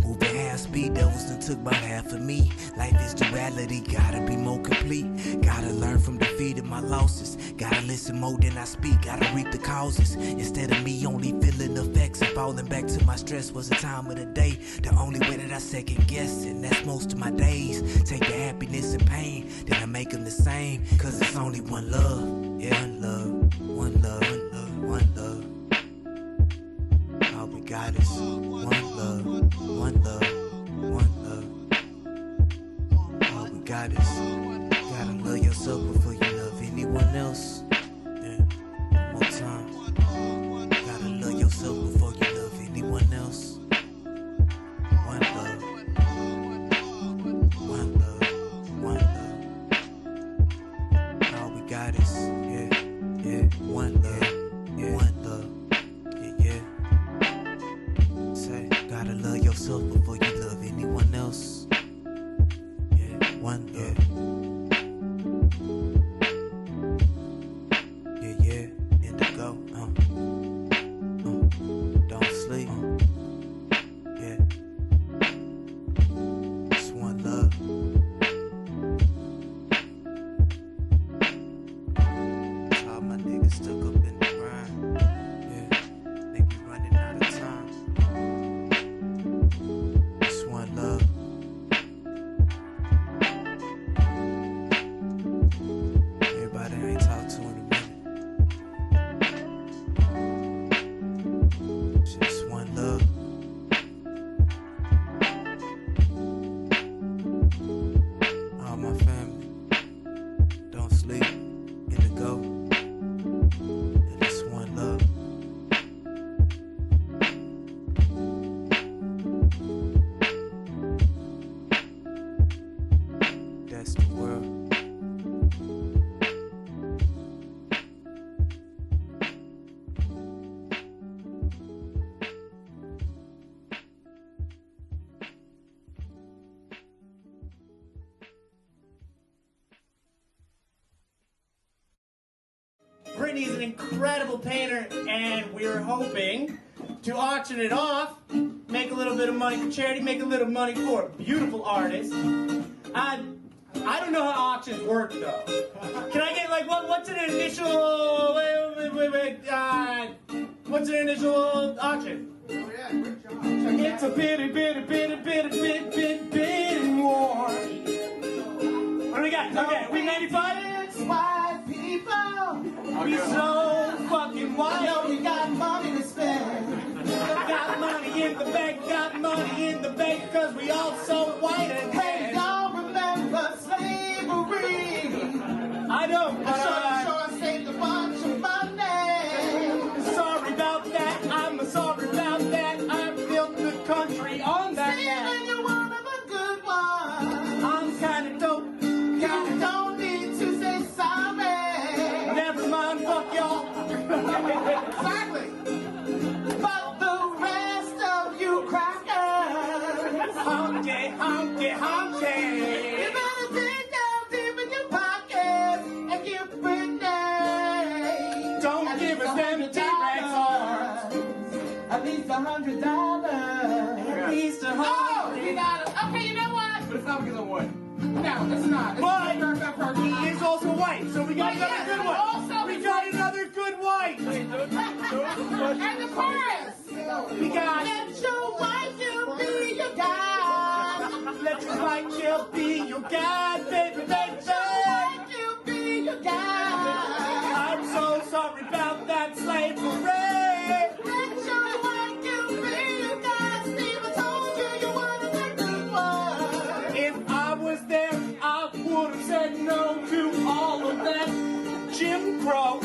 Moving half speed, devils done took about half of me. Life is duality, gotta be more complete. Gotta learn from defeat and my losses. Gotta listen more than I speak, gotta reap the causes. Instead of me only feeling effects and falling back to my stress was the time of the day. The only way that I second guess, and that's most of my days. Take the happiness and pain, then I make them the same. Cause it's only one love, yeah, love. One love, one love, one love. All we got is one love, one love, one love. All we got is, gotta love yourself before you love anyone else. Yeah, one more time. Gotta love yourself before you love anyone else. One love, one love, one love. All we got is, yeah, one love. Brittany is an incredible painter, and we're hoping to auction it off, make a little bit of money for charity, make a little money for a beautiful artist. I don't know how auctions work though. Can I get like what's an initial? Wait. What's an initial auction? It's a bitty war. What do we got? Okay, we 95? White people, we so fucking white. know we got money to spend. Got money in the bank, cause we all so white and Hey, y'all remember slavery? I don't, but sure saved a bunch of money. Sorry about that, I'm sorry about that. I built the country on that Steven, you're one of a good one. I'm kinda dope. You don't need to say sorry. Never mind, fuck y'all. Exactly. But the rest of you crackers, honky. You better dig down deep in your pockets and give Britney. Don't give us them T-Rex arms. At least $100. At least $100. Oh, you got it. Okay, you know what? But it's not because I'm white. No, it's not. It's But he he is also white, so we got another good one. We got another good white. And the chorus. We got. Let your white you be your God. Let your white you be your God, baby, Let your white you be your God. I'm so sorry about that slavery. Let your white you be your God. Steven told you you wanted a good one. If I was there, I would have said no to all of that Jim Crow. I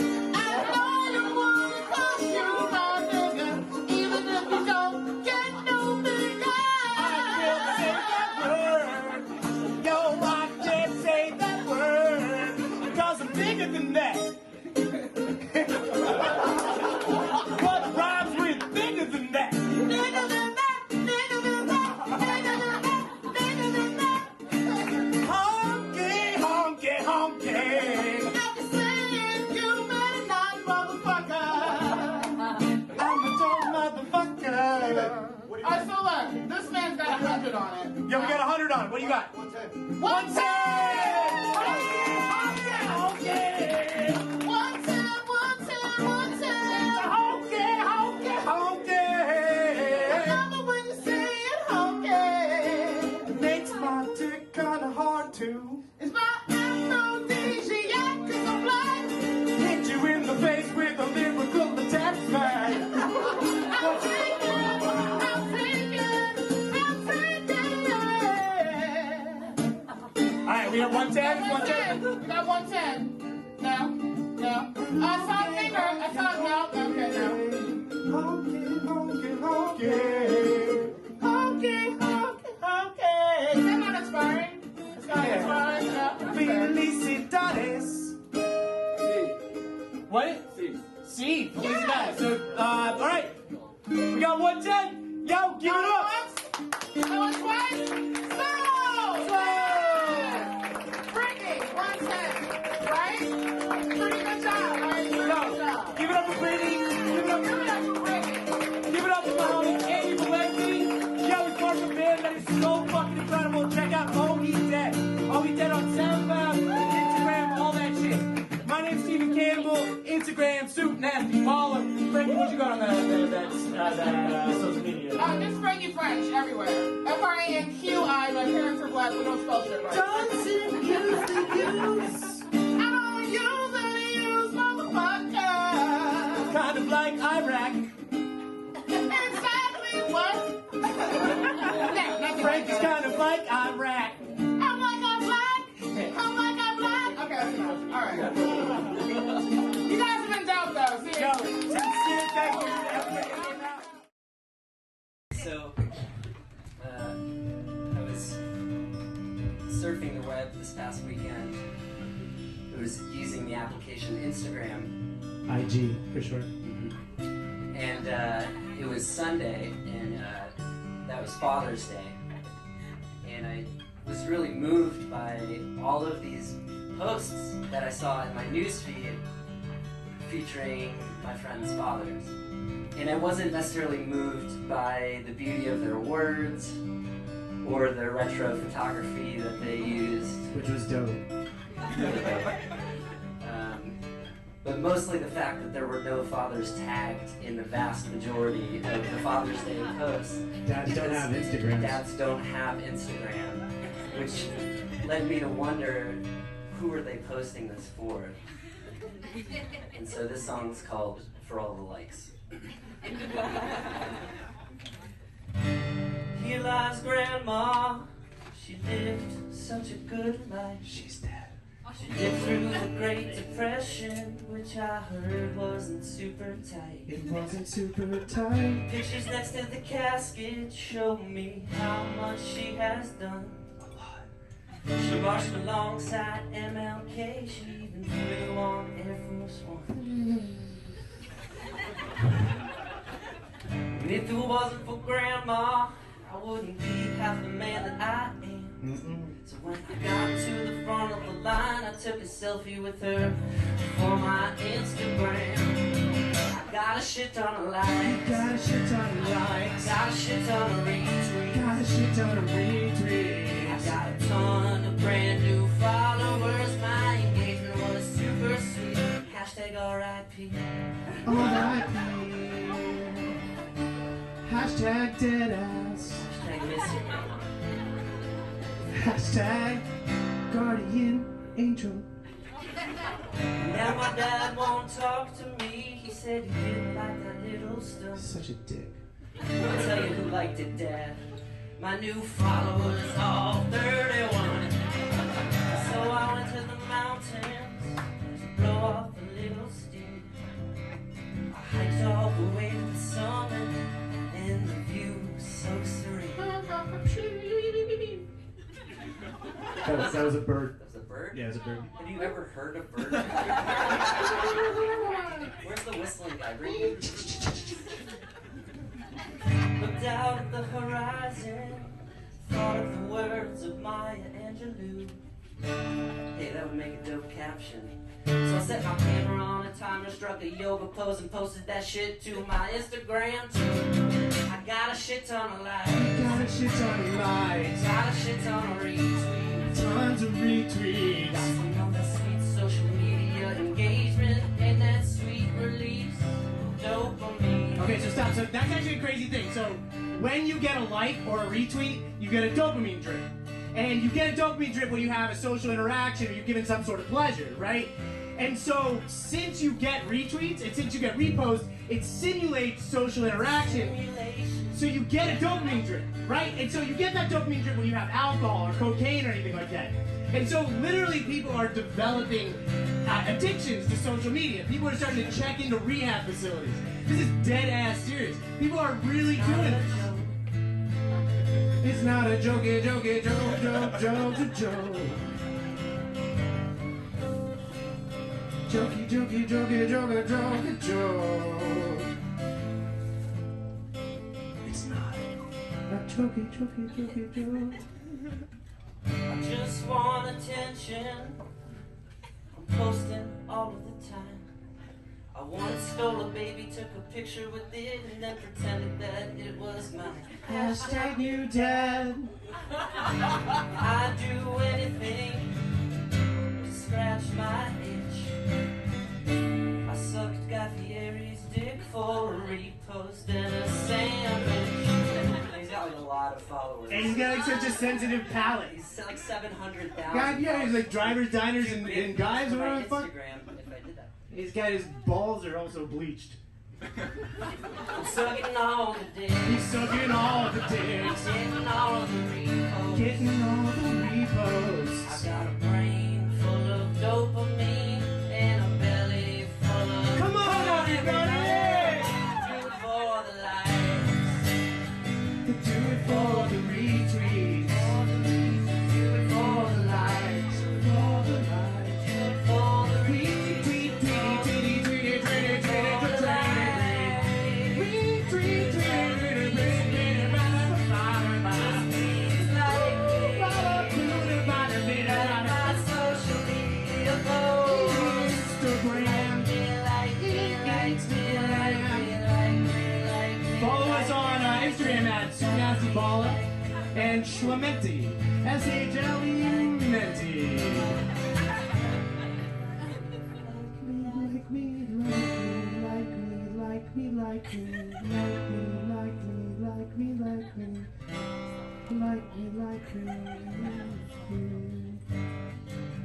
know you wanna cost you my nigga, even if you don't get no bigger. I will say that word. Yo, I can't say that word. Cause I'm bigger than that. What rhymes with bigger than that? Bigger than that, bigger than that, bigger than that, bigger than that. Honky. I'm saying you better not, motherfucker. I'm a dope motherfucker. Alright, so look, this man's got 100 on it. Yeah, we got 100 on it. What do you got? 110. 110! Remember when you say it, honky. Makes my dick kinda hard to It's my aphrodisiac, cause I'm black. hit you in the face with a lyrical attack smack. I'm taking. Alright, we have 110. 110. We got 110. No. Side finger. I saw no. Okay, no. Honky. Is that not expiring? It's not expiring. No. Felicidades. What? C. Felicidades. So, alright. We got 110. Yo, give it up. How much twice? So! Brittany, 110. Right? Pretty good job, right? Pretty good job. Give it up for Brittany. Give it up for Brittany. Give it up for my homie Andy Valenti. Yo, he's part of a band that is so fucking incredible. Check out Oh He Dead. Oh He Dead on SoundCloud, Instagram, all that shit. My name's Stephen Campbell. Instagram, Soup Nasty Baller. Frankie, what you got on that social media? Just Frankie French everywhere. FRANQI, like character black, we don't spell shit right. Don't use the use. I don't use any use, motherfucker. Kind of like Iraq. Exactly what? Frank is kind of like Iraq. I'm like I'm black. Okay, that's enough. Alright. You guys have been dope though, Yo, seriously. sincere thank you. So, I was surfing the web this past weekend. I was using the application Instagram. IG, for sure. And it was Sunday, and that was Father's Day. And I was really moved by all of these posts that I saw in my newsfeed featuring my friends' fathers. And I wasn't necessarily moved by the beauty of their words or the retro photography that they used. Which was dope. But mostly the fact that there were no fathers tagged in the vast majority of the Father's Day posts. Dads don't have Instagram. Dads don't have Instagram, which led me to wonder, who are they posting this for? And so this song's called For All the Likes. Here lies Grandma, she lived such a good life. She's dead. She lived through the Great Depression, which I heard wasn't super tight. It wasn't super tight. Pictures next to the casket show me how much she has done. She marched alongside MLK, she even flew on Air Force One. And if it wasn't for Grandma, I wouldn't be half the man that I am. So when I got to the front of the line, I took a selfie with her for my Instagram. I got a shit ton of likes. Got a shit ton of likes. Got a shit ton of retweets. Got a shit ton of retweets. I got a ton of brand new followers. My engagement was super sweet. Hashtag RIP. R.I.P. Hashtag deadass. Hashtag miss you. Hashtag guardian angel. Now my dad won't talk to me. He said he didn't like that little stuff. Such a dick. I'll tell you who liked it, Dad. My new followers, all 31. So I went to the mountains to blow off a little steam. I hiked all the way to the summit, and the view was so serene. That was a bird. That was a bird? Yeah, it was a bird. Have you ever heard a bird? Where's the whistling guy? Bring him. Looked out at the horizon, thought of the words of Maya Angelou. Hey, that would make a dope caption. So I set my camera on a timer, struck a yoga pose, and posted that shit to my Instagram too. I got a shit ton of likes. Got a shit ton of likes. Got a shit ton of retweets. Tons of retweets. Got some of that sweet social media engagement and that sweet release dopamine. Okay, so stop. So that's actually a crazy thing. So when you get a like or a retweet, you get a dopamine drip. And you get a dopamine drip when you have a social interaction or you're given some sort of pleasure, right? And so since you get retweets and since you get reposts, it simulates social interaction. So you get a dopamine drip, right? And so you get that dopamine drip when you have alcohol or cocaine or anything like that. And so literally people are developing addictions to social media. People are starting to check into rehab facilities. This is dead ass serious. People are really doing this. It's not a joke, joke, joke, joke, joke, joke. Jokey, jokey, jokey, joke, joke, joke. It's not a jokey, jokey, jokey, joke. I just want attention. I'm posting all of the time. I once stole a baby, took a picture with it, and then pretended that it was mine. Hashtag new dad. I'd do anything to scratch my itch. I sucked Guy Fieri's dick for a repost and a sandwich. He's got like a lot of followers. And he's got like such a sensitive palate. He's like 700,000. God, yeah, he's like drivers, diners, and guys or whatever the fuck. Instagram if I did that. He's got his balls are also bleached. I'm sucking all the dicks. He's sucking all the dicks. Getting all of the reposts. Getting all the reposts. I've got a brain full of dopamine and a belly full of. Come on, everybody! Do it for the likes. Do it for the retweets. Do it for the likes. For the likes. Do it for the retweets. Tweet, tweet, tweet, tweet, tweet, tweet, tweet, tweet, tweet. Follow us on Instagram at SunastyBalla and Schlementi, S-H-L-E-Menti. Like me, like me, like me, like me, like me, like me, like me.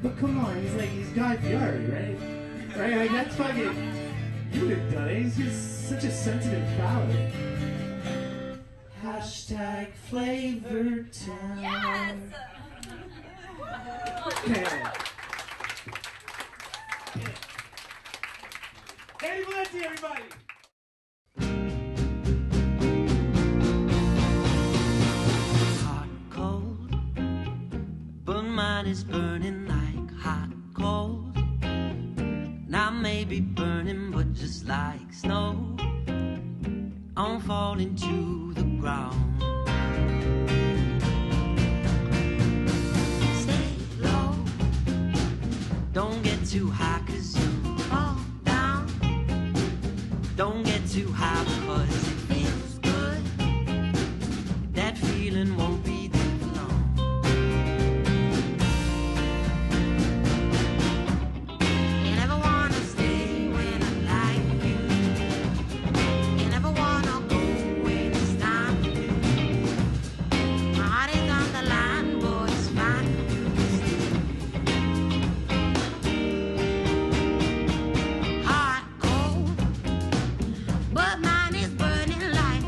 But come on, he's Guy Fieri, right? Right? Like that's fucking. You would have done it. He's just such a sensitive ballad. Hashtag Flavored Town. Yes! Andy Valenti, everybody! Hot, cold, but mine is burning like hot coal. Now maybe burning, but just like snow, I'm falling to the ground. Stay low, don't get too high 'cause you fall down. Don't get too high because it feels good. That feeling won't be there for long. You never wanna stay when I like you. You never wanna go when it's time to do. My heart is on the line, boy, it's fine for you to stay. Hot, cold, but mine is burning like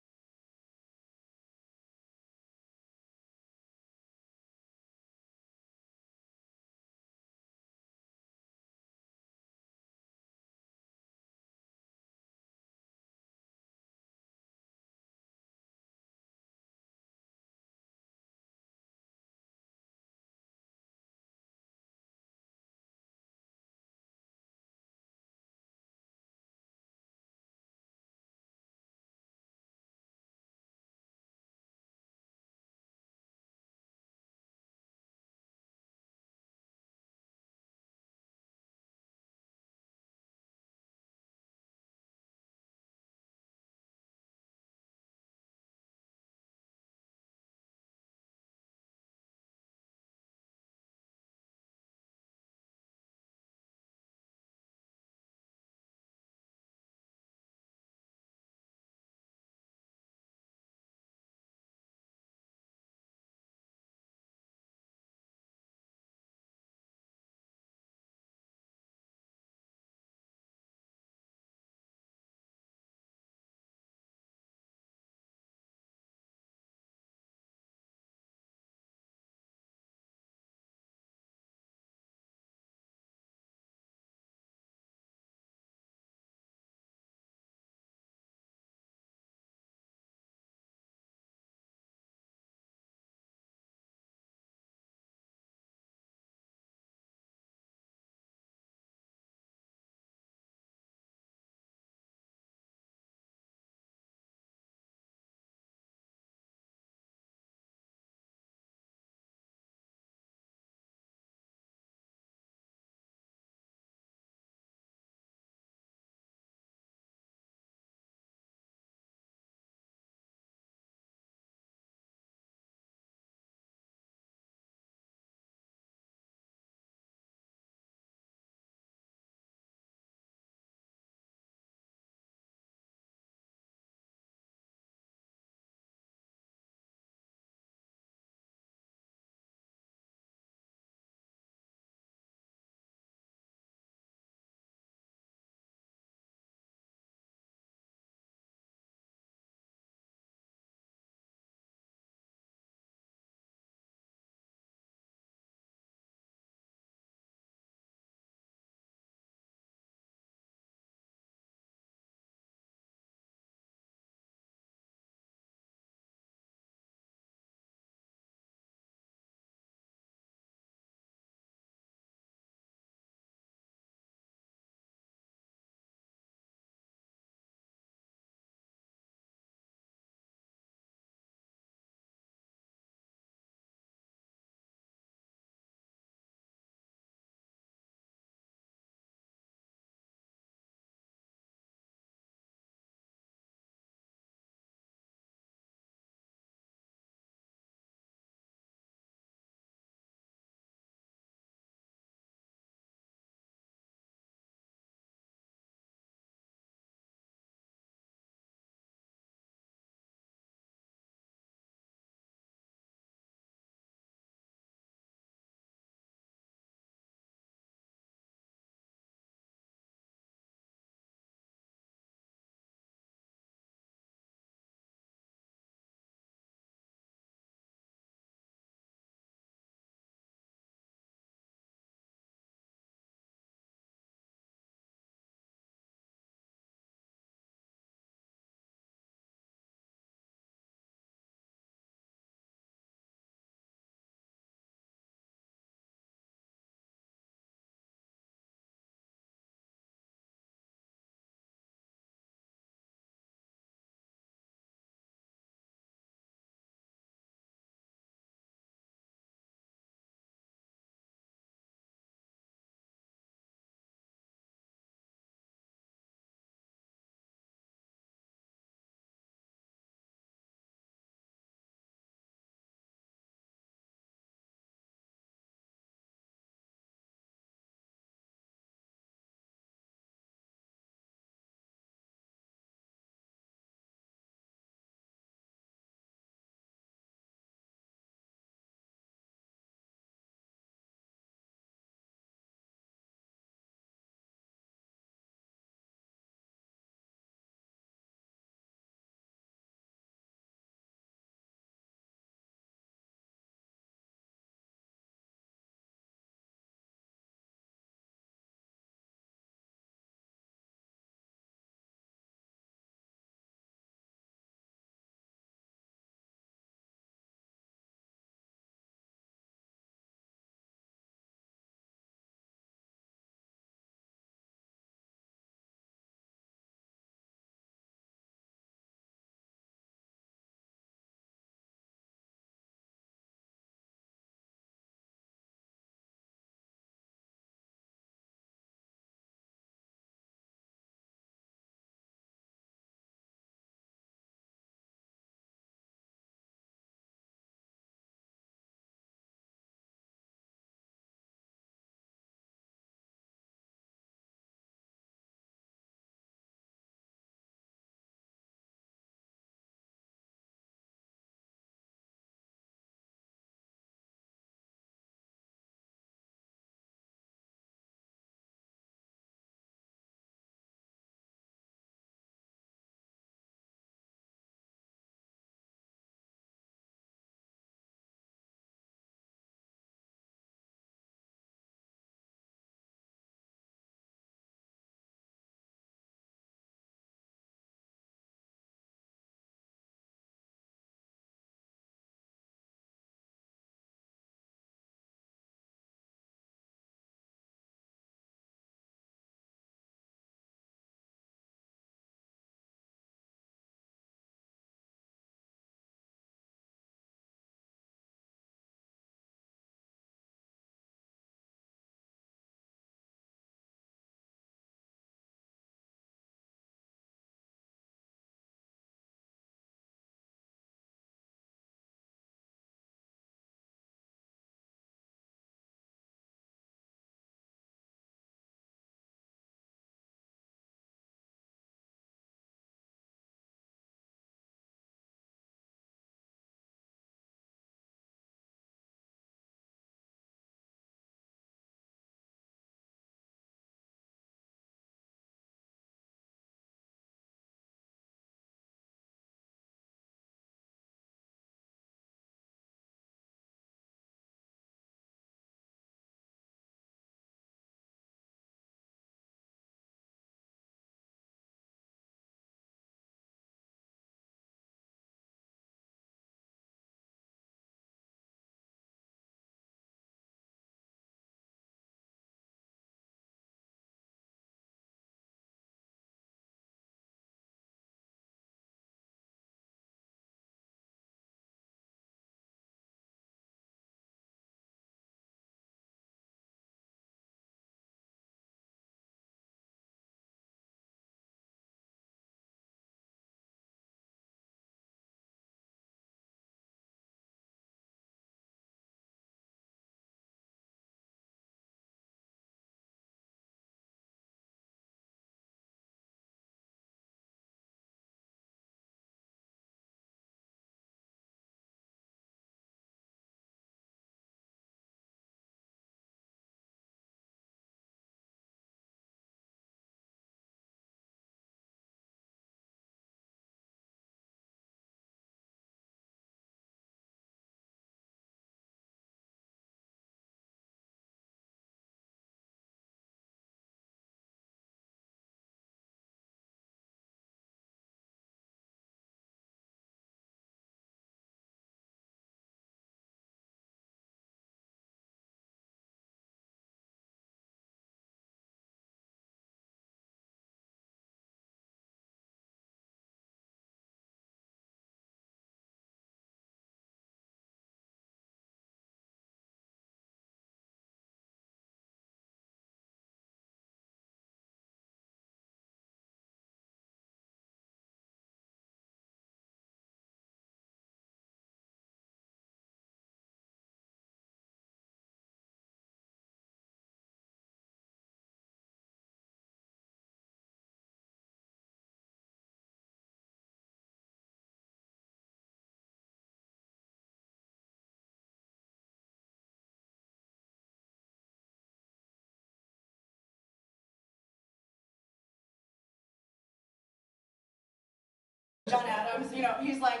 John Adams, he's like,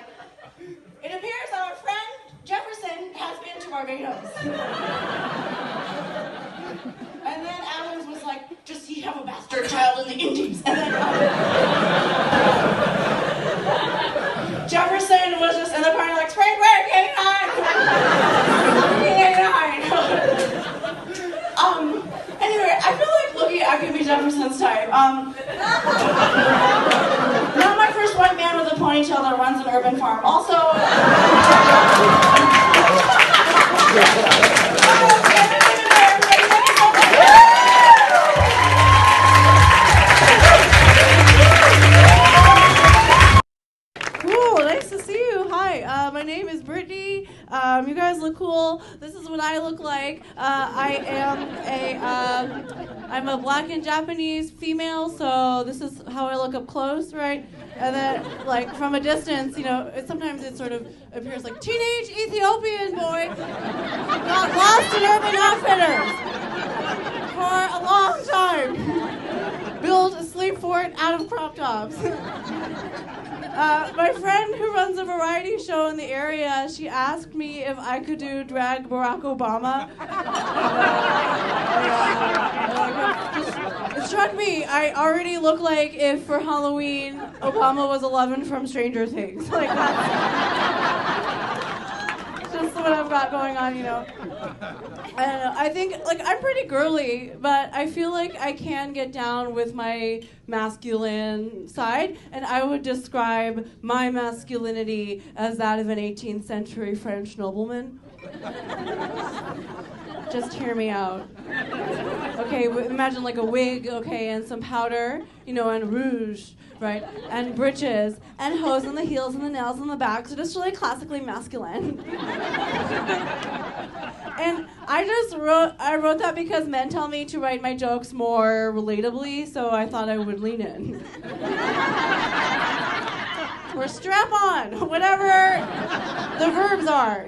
it appears our friend Jefferson has been to Barbados. And then Adams was like, does he have a bastard child in the Indies? And then Jefferson was just in the party like, spring break, 89! 89! Anyway, I feel like I could be Jefferson's type. Not my first white man with a ponytail that runs an urban farm. Also, cool, nice to see you. Hi, my name is Brittany. You guys look cool. This is what I look like. I'm a black and Japanese female, so this is how I look up close, right? And then, like, from a distance, sometimes it sort of appears like teenage Ethiopian boy got lost in Urban Outfitters for a long time. Build a sleep fort out of crop tops. My friend who runs a variety show in the area, she asked me if I could do drag Barack Obama. It struck me, I already look like if for Halloween Obama was 11 from Stranger Things. Like that's just what I've got going on, I don't know. I think, I'm pretty girly, but I feel like I can get down with my masculine side, and I would describe my masculinity as that of an 18th century French nobleman. Just hear me out. Okay, imagine like a wig, okay, and some powder, and rouge, right? And breeches, and hose on the heels and the nails on the back, so just really classically masculine. And I wrote that because men tell me to write my jokes more relatably, so I thought I would lean in. Or strap on, whatever the verbs are,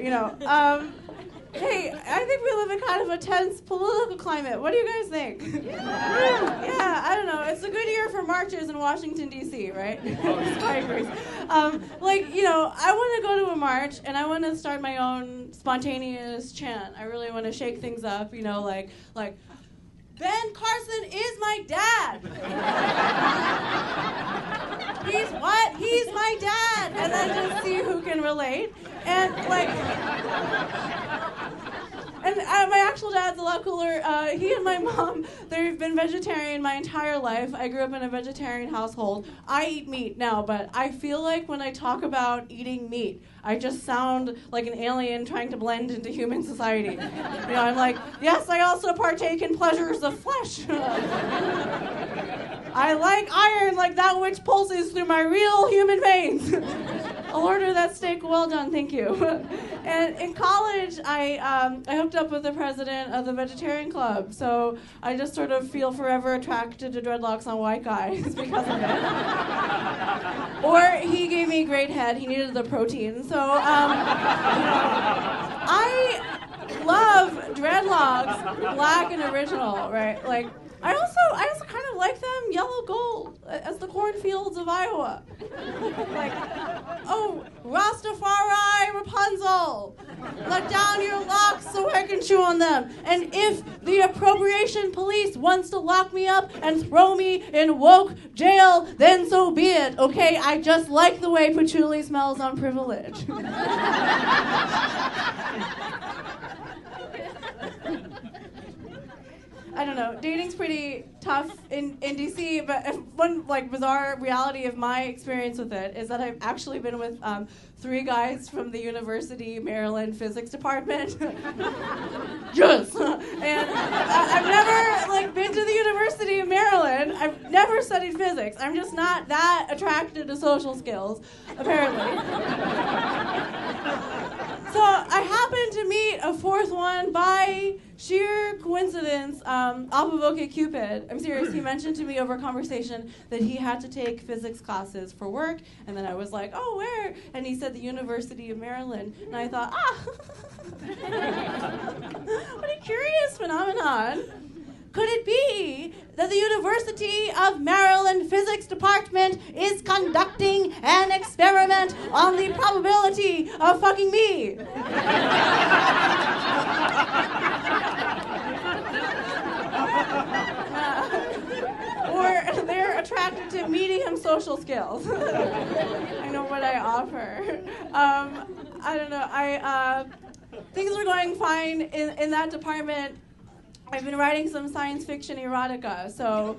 Hey, I think we live in kind of a tense political climate. What do you guys think? Yeah, I don't know. It's a good year for marches in Washington, D.C., right? I agree. I want to go to a march, and I want to start my own spontaneous chant. I really want to shake things up, like Ben Carson is my dad. He's what? He's my dad. And then just see who can relate. And my actual dad's a lot cooler. He and my mom, they've been vegetarian my entire life. I grew up in a vegetarian household. I eat meat now, but I feel like when I talk about eating meat, I just sound like an alien trying to blend into human society. I'm like, yes, I also partake in pleasures of flesh. I like iron like that which pulses through my real human veins. I'll order that steak well done, thank you. And in college, I hooked up with the president of the Vegetarian Club, so I just sort of feel forever attracted to dreadlocks on white guys because of it. Or he gave me great head, he needed the protein. So I love dreadlocks, black and original, right? I also kind of like them yellow gold, as the cornfields of Iowa. Oh, Rastafari Rapunzel, let down your locks so I can chew on them. And if the appropriation police wants to lock me up and throw me in woke jail, then so be it, okay? I just like the way patchouli smells on privilege. I don't know, dating's pretty tough in DC, but one bizarre reality of my experience with it is that I've actually been with 3 guys from the University of Maryland physics department. Yes! And I've never been to the University of Maryland. I've never studied physics. I'm just not that attracted to social skills, apparently. So I happened to meet a 4th one by sheer coincidence off of OkCupid. I'm serious, he mentioned to me over conversation that he had to take physics classes for work, and then I was like, oh, where? And he said the University of Maryland, and I thought, what a curious phenomenon. could it be that the University of Maryland Physics Department is conducting an experiment on the probability of fucking me? Or they're attracted to medium social skills. I know what I offer. I don't know. Things are going fine in that department. I've been writing some science fiction erotica. So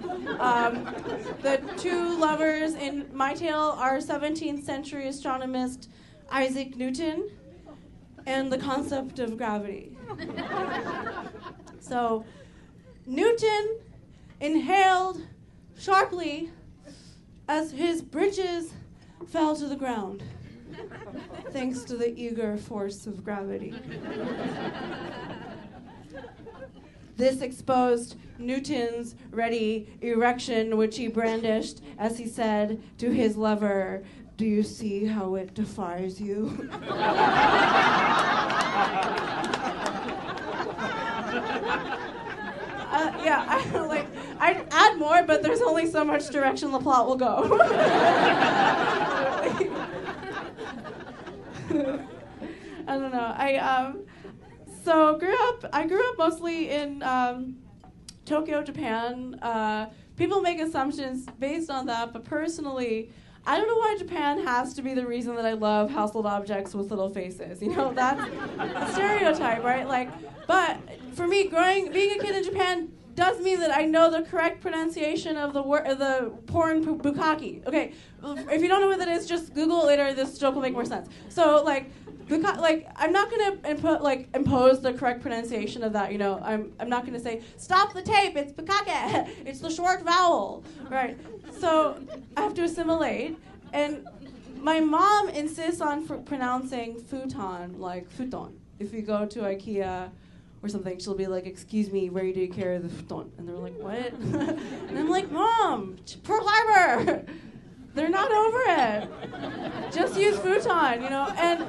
the two lovers in my tale are 17th century astronomist Isaac Newton and the concept of gravity. So Newton inhaled sharply as his bridges fell to the ground, thanks to the eager force of gravity. This exposed Newton's ready erection, which he brandished as he said to his lover, "Do you see how it defies you?" I'd add more, but there's only so much direction the plot will go. I don't know. I grew up mostly in Tokyo, Japan. People make assumptions based on that, but personally, I don't know why Japan has to be the reason that I love household objects with little faces. You know, that's a stereotype, right? Like, but for me, being a kid in Japan does mean that I know the correct pronunciation of the porn bukkake. Okay, if you don't know what that is, just Google it later. This joke will make more sense. So, I'm not gonna impose the correct pronunciation of that. You know, I'm not gonna say stop the tape. It's bukkake. It's the short vowel, right? So I have to assimilate, and my mom insists on pronouncing futon like futon. If we go to IKEA or something, she'll be like, "Excuse me, where do you carry the futon?" And they're like, "What?" And I'm like, "Mom, Pearl Harbor. They're not over it. Just use futon, you know." And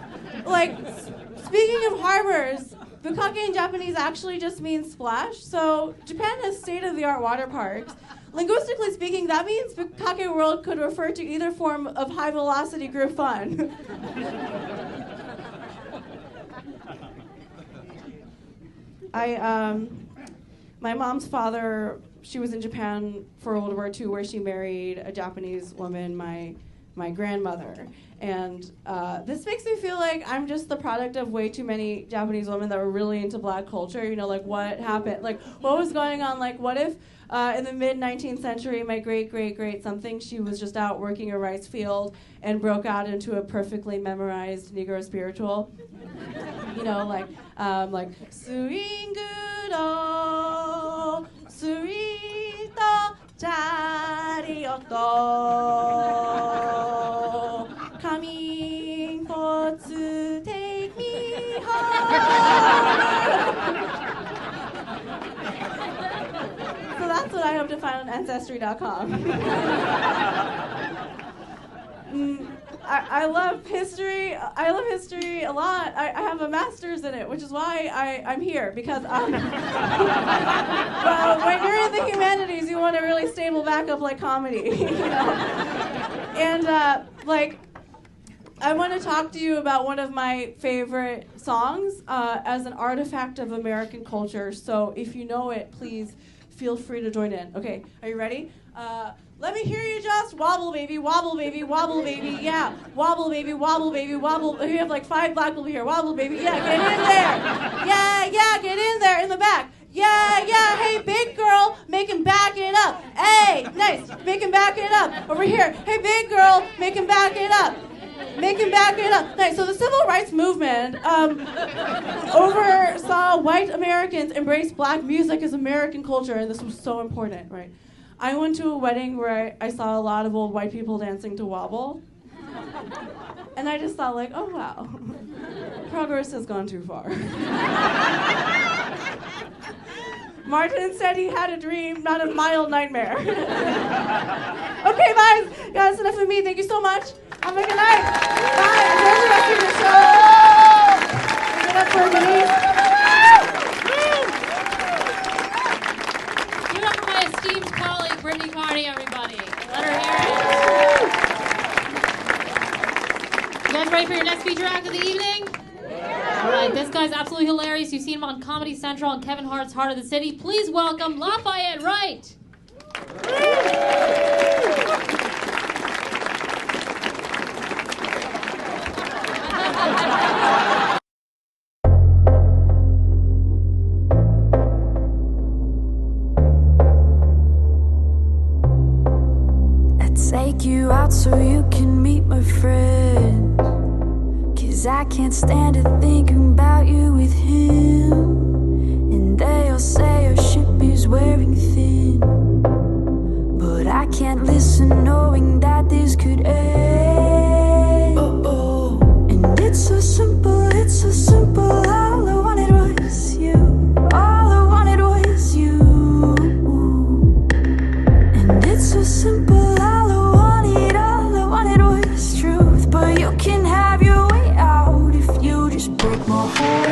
speaking of harbors, bukkake in Japanese actually just means splash. So Japan has state-of-the-art water parks. Linguistically speaking, that means bukkake world could refer to either form of high-velocity group fun. My mom's father, she was in Japan for World War II, where she married a Japanese woman, my grandmother. And this makes me feel like I'm just the product of way too many Japanese women that were really into black culture. You know, like what happened? Like what was going on? Like what if in the mid-19th century, my great something, she was just out working a rice field and broke out into a perfectly memorized Negro spiritual? You know, like Suingudo, Surito, Charioto, coming for to take me home. So that's what I hope to find on Ancestry.com. I love history. I love history a lot. I have a master's in it, which is why I'm here, because when you're in the humanities, you want a really stable backup like comedy, you know? And I want to talk to you about one of my favorite songs as an artifact of American culture. So if you know it, please feel free to join in. Okay, are you ready? Let me hear you just wobble, baby, wobble, baby, wobble, baby, yeah. Wobble, baby, wobble, baby, wobble. We have like 5 black people here. Wobble, baby, yeah, get in there. Yeah, get in there, in the back. Yeah, hey, big girl, make him back it up. Hey, nice, make him back it up. Over here, hey, big girl, make him back it up. Make him back it up. Nice. So the civil rights movement oversaw white Americans embrace black music as American culture, and this was so important, right? I went to a wedding where I saw a lot of old white people dancing to wobble, and I just thought, like, oh wow, progress has gone too far. Martin said he had a dream, not a mild nightmare. Okay, bye. Guys, enough of me. Thank you so much. Have a good night. Bye. Enjoy the rest of your show. Give it up for Denise. Carney, everybody. Let her hear it. You guys ready for your next feature act of the evening? All right, this guy's absolutely hilarious. You've seen him on Comedy Central and Kevin Hart's Heart of the City. Please welcome Lafayette Wright. Take you out so you can meet my friends, 'cause I can't stand to think about you with him. And they all say your ship is wearing thin, but I can't listen knowing that this could end. And it's so simple, it's so simple. All I wanted was you, all I wanted was you. And it's so simple, all I wanted was truth. But you can have your way out if you just break my heart.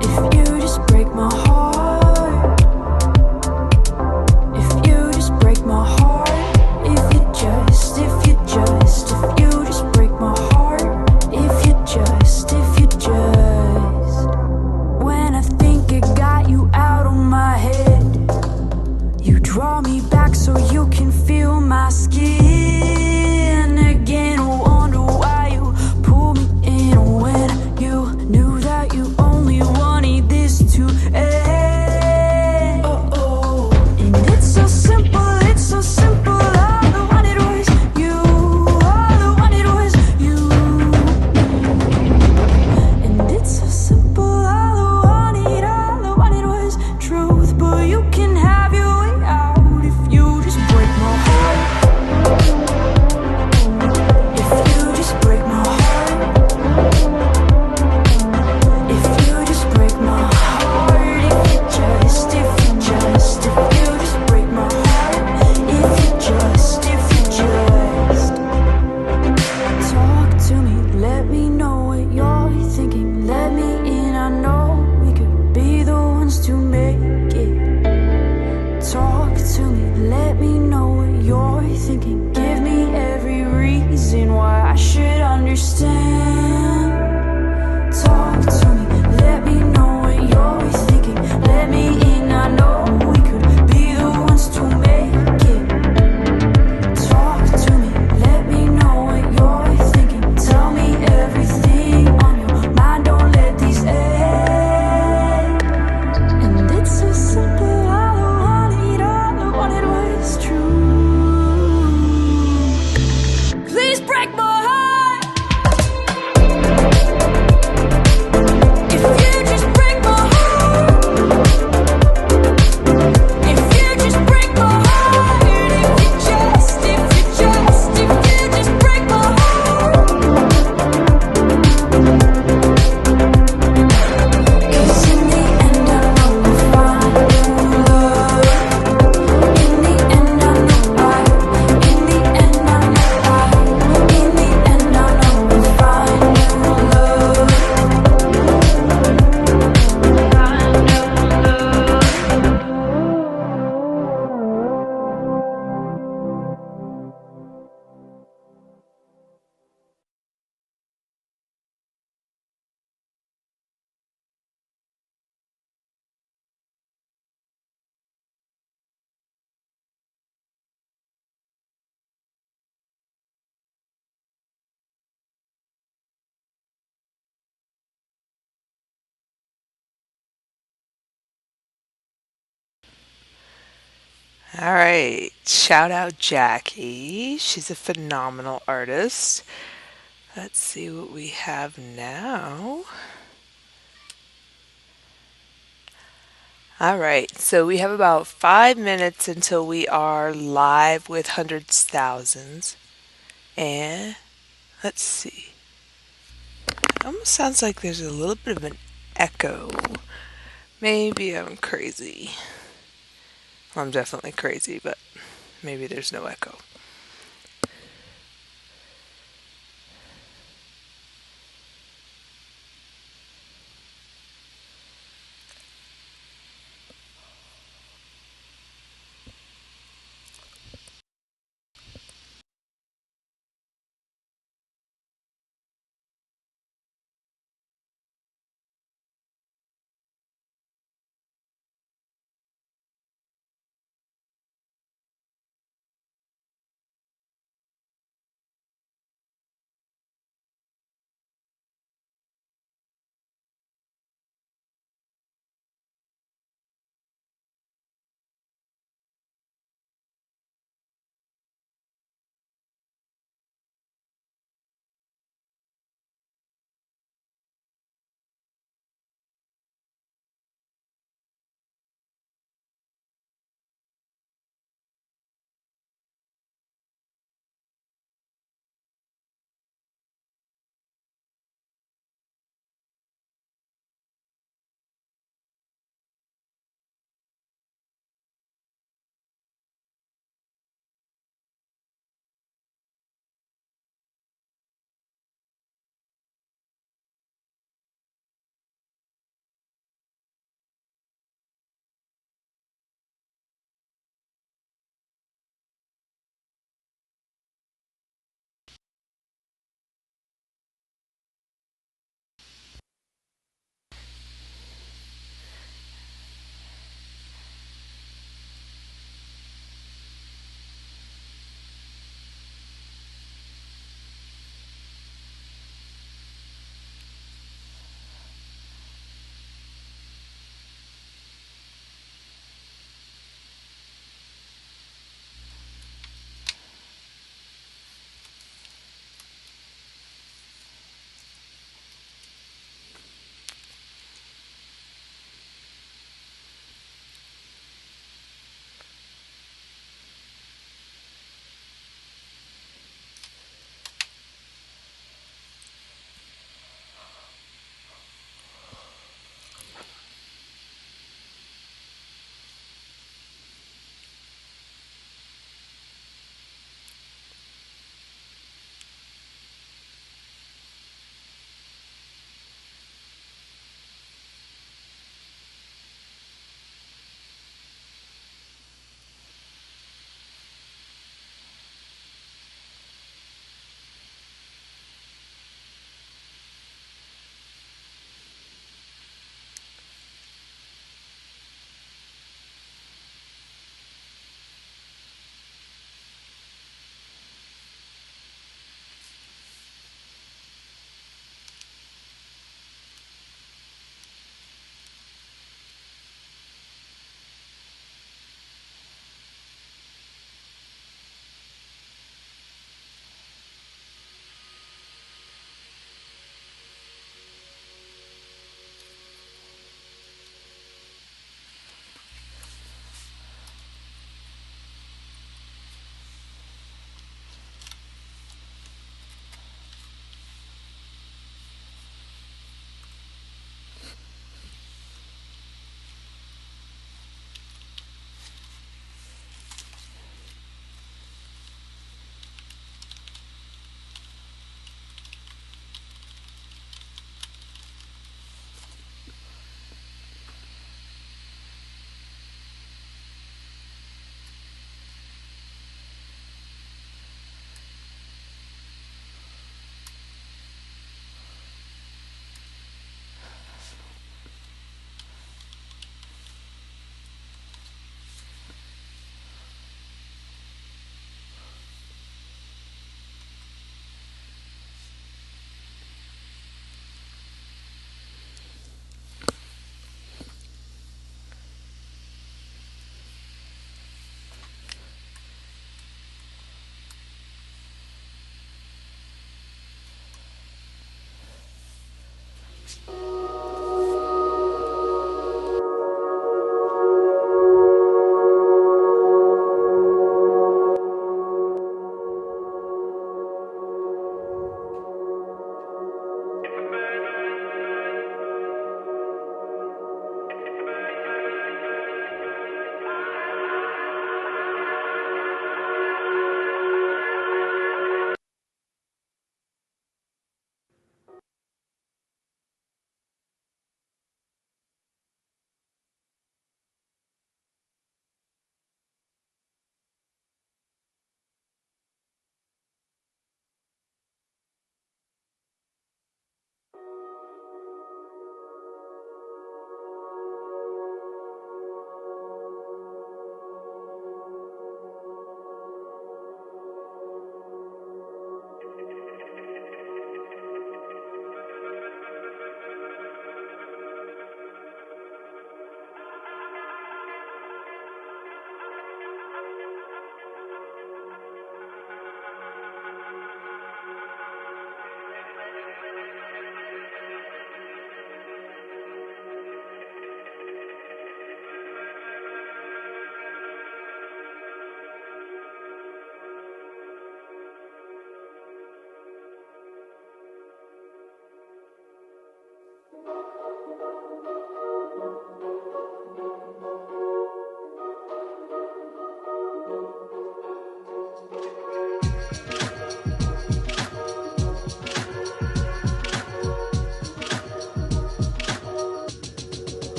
If you just break my heart. If you just break my heart. If you just break my heart. If you just when I think I got you out of my head, you draw me back so you can feel my skin again. I wonder why you pull me in when you knew that you only wanted this to end. And it's so simple, it's so simple. All I wanted was you, all I wanted was you. And it's so simple, all I wanted was truth. But you can have your way out if you just break my heart. If you just break my heart. If you just break my heart. If you just break my heart. If you just talk to me, let me know what you're thinking. Let me in, I know we could be the ones to make it. Talk to me, let me know what you're thinking. Give me every reason why I should understand. Talk to me, let me know what you're thinking. Let me in, I know we could be the ones to make it. Talk to me, let me know what you're thinking. Tell me everything on your mind, don't let these end. And it's so simple, all I wanted was true. Please break my heart. If you just break my heart. If you just break my heart. If you just break my heart. 'Cause in the end I know we'll find new love. In the end I know in the end I know in the end I know we'll find new love. All right. Shout out Jackie. She's a phenomenal artist. Let's see what we have now. All right. So we have about 5 minutes until we are live with hundreds, thousands. And let's see. It almost sounds like there's a little bit of an echo. Maybe I'm crazy. Well, I'm definitely crazy, but maybe there's no echo.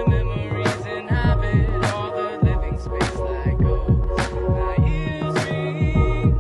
Memories inhabit all the living space like ghosts. My ears ring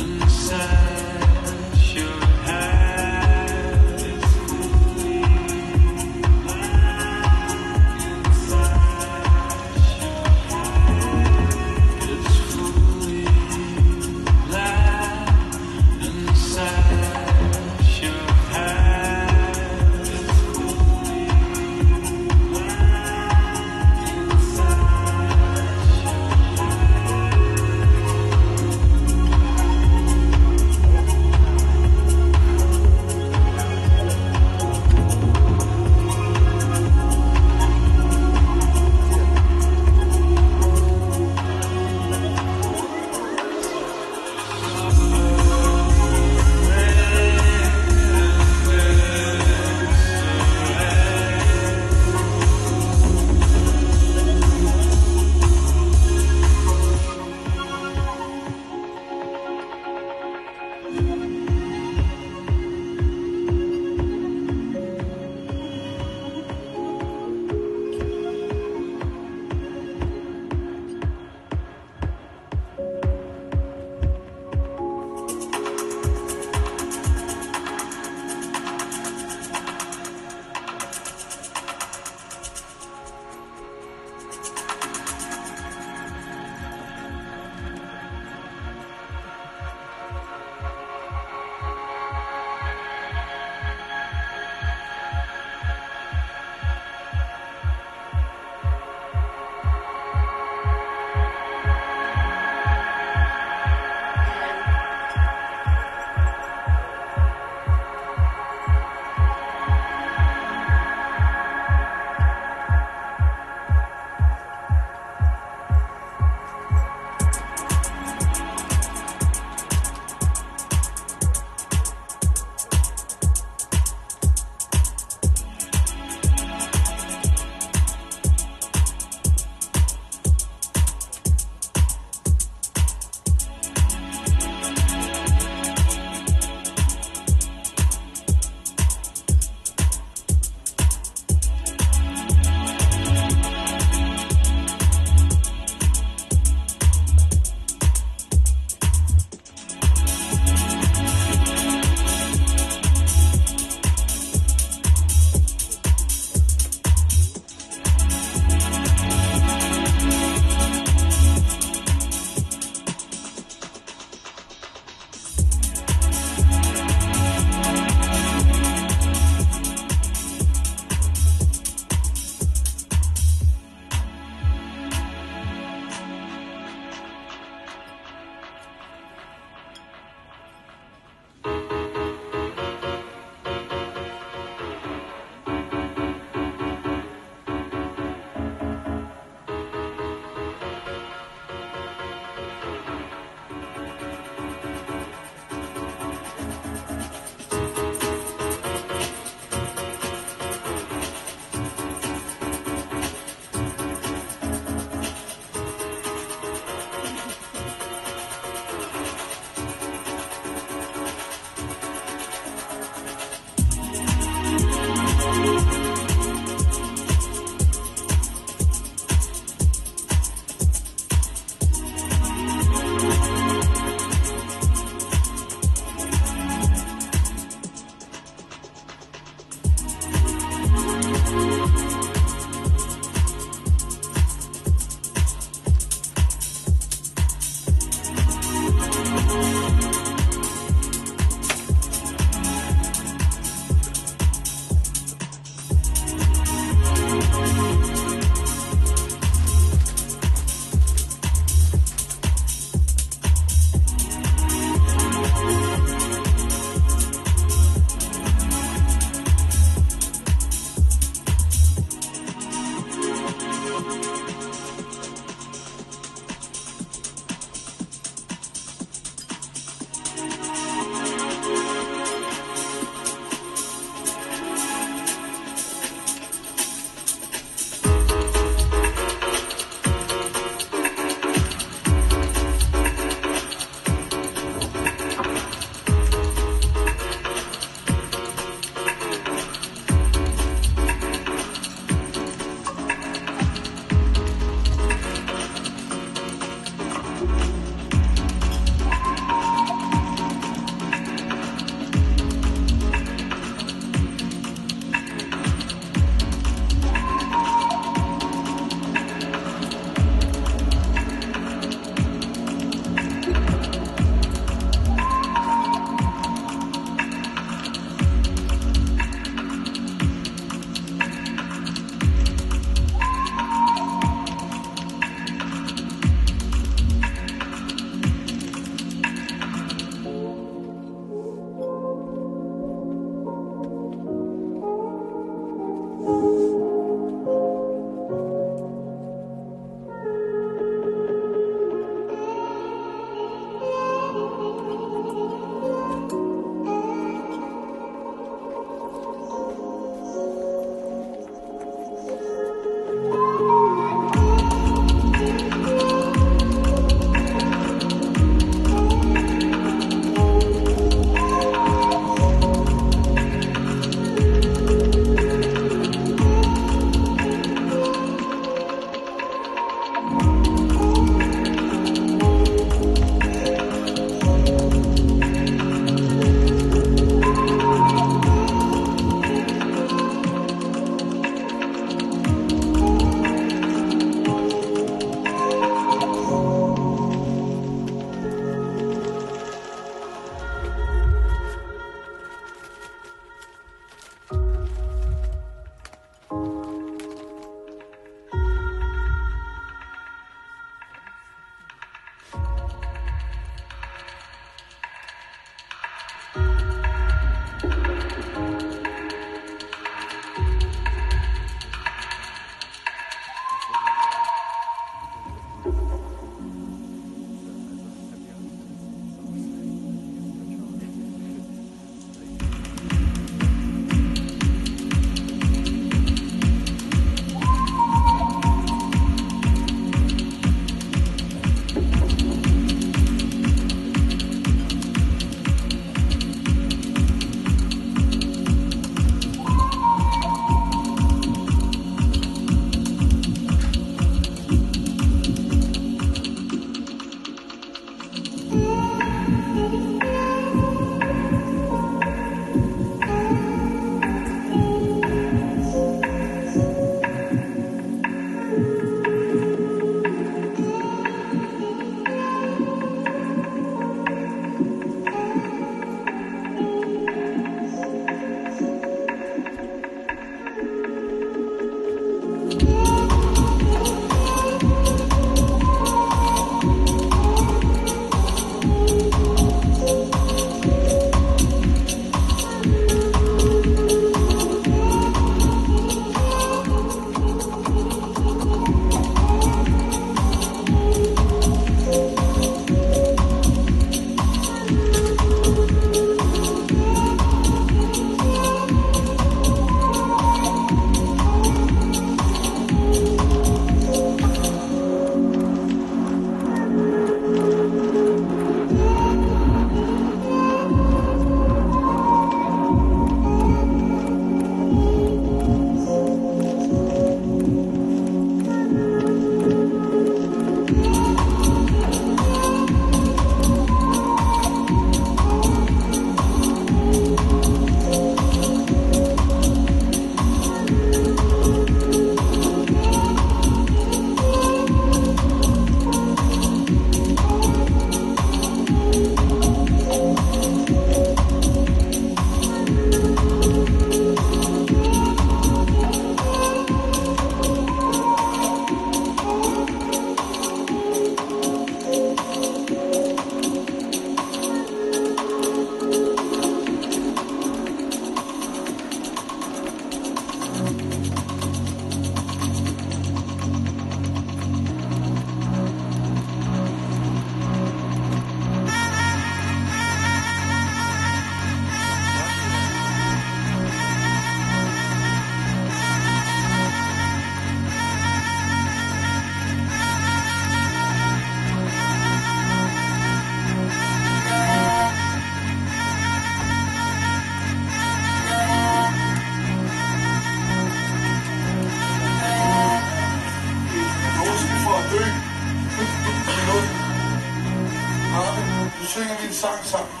Santa.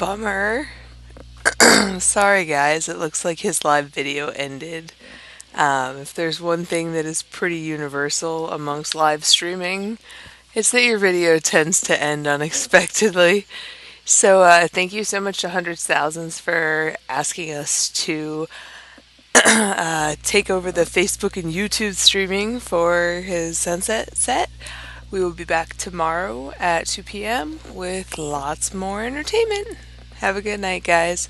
bummer. Sorry guys, it looks like his live video ended. If there's one thing that is pretty universal amongst live streaming, it's that your video tends to end unexpectedly. So thank you so much to Hundreds Thousands for asking us to take over the Facebook and YouTube streaming for his sunset set. We will be back tomorrow at 2 p.m. with lots more entertainment. Have a good night, guys.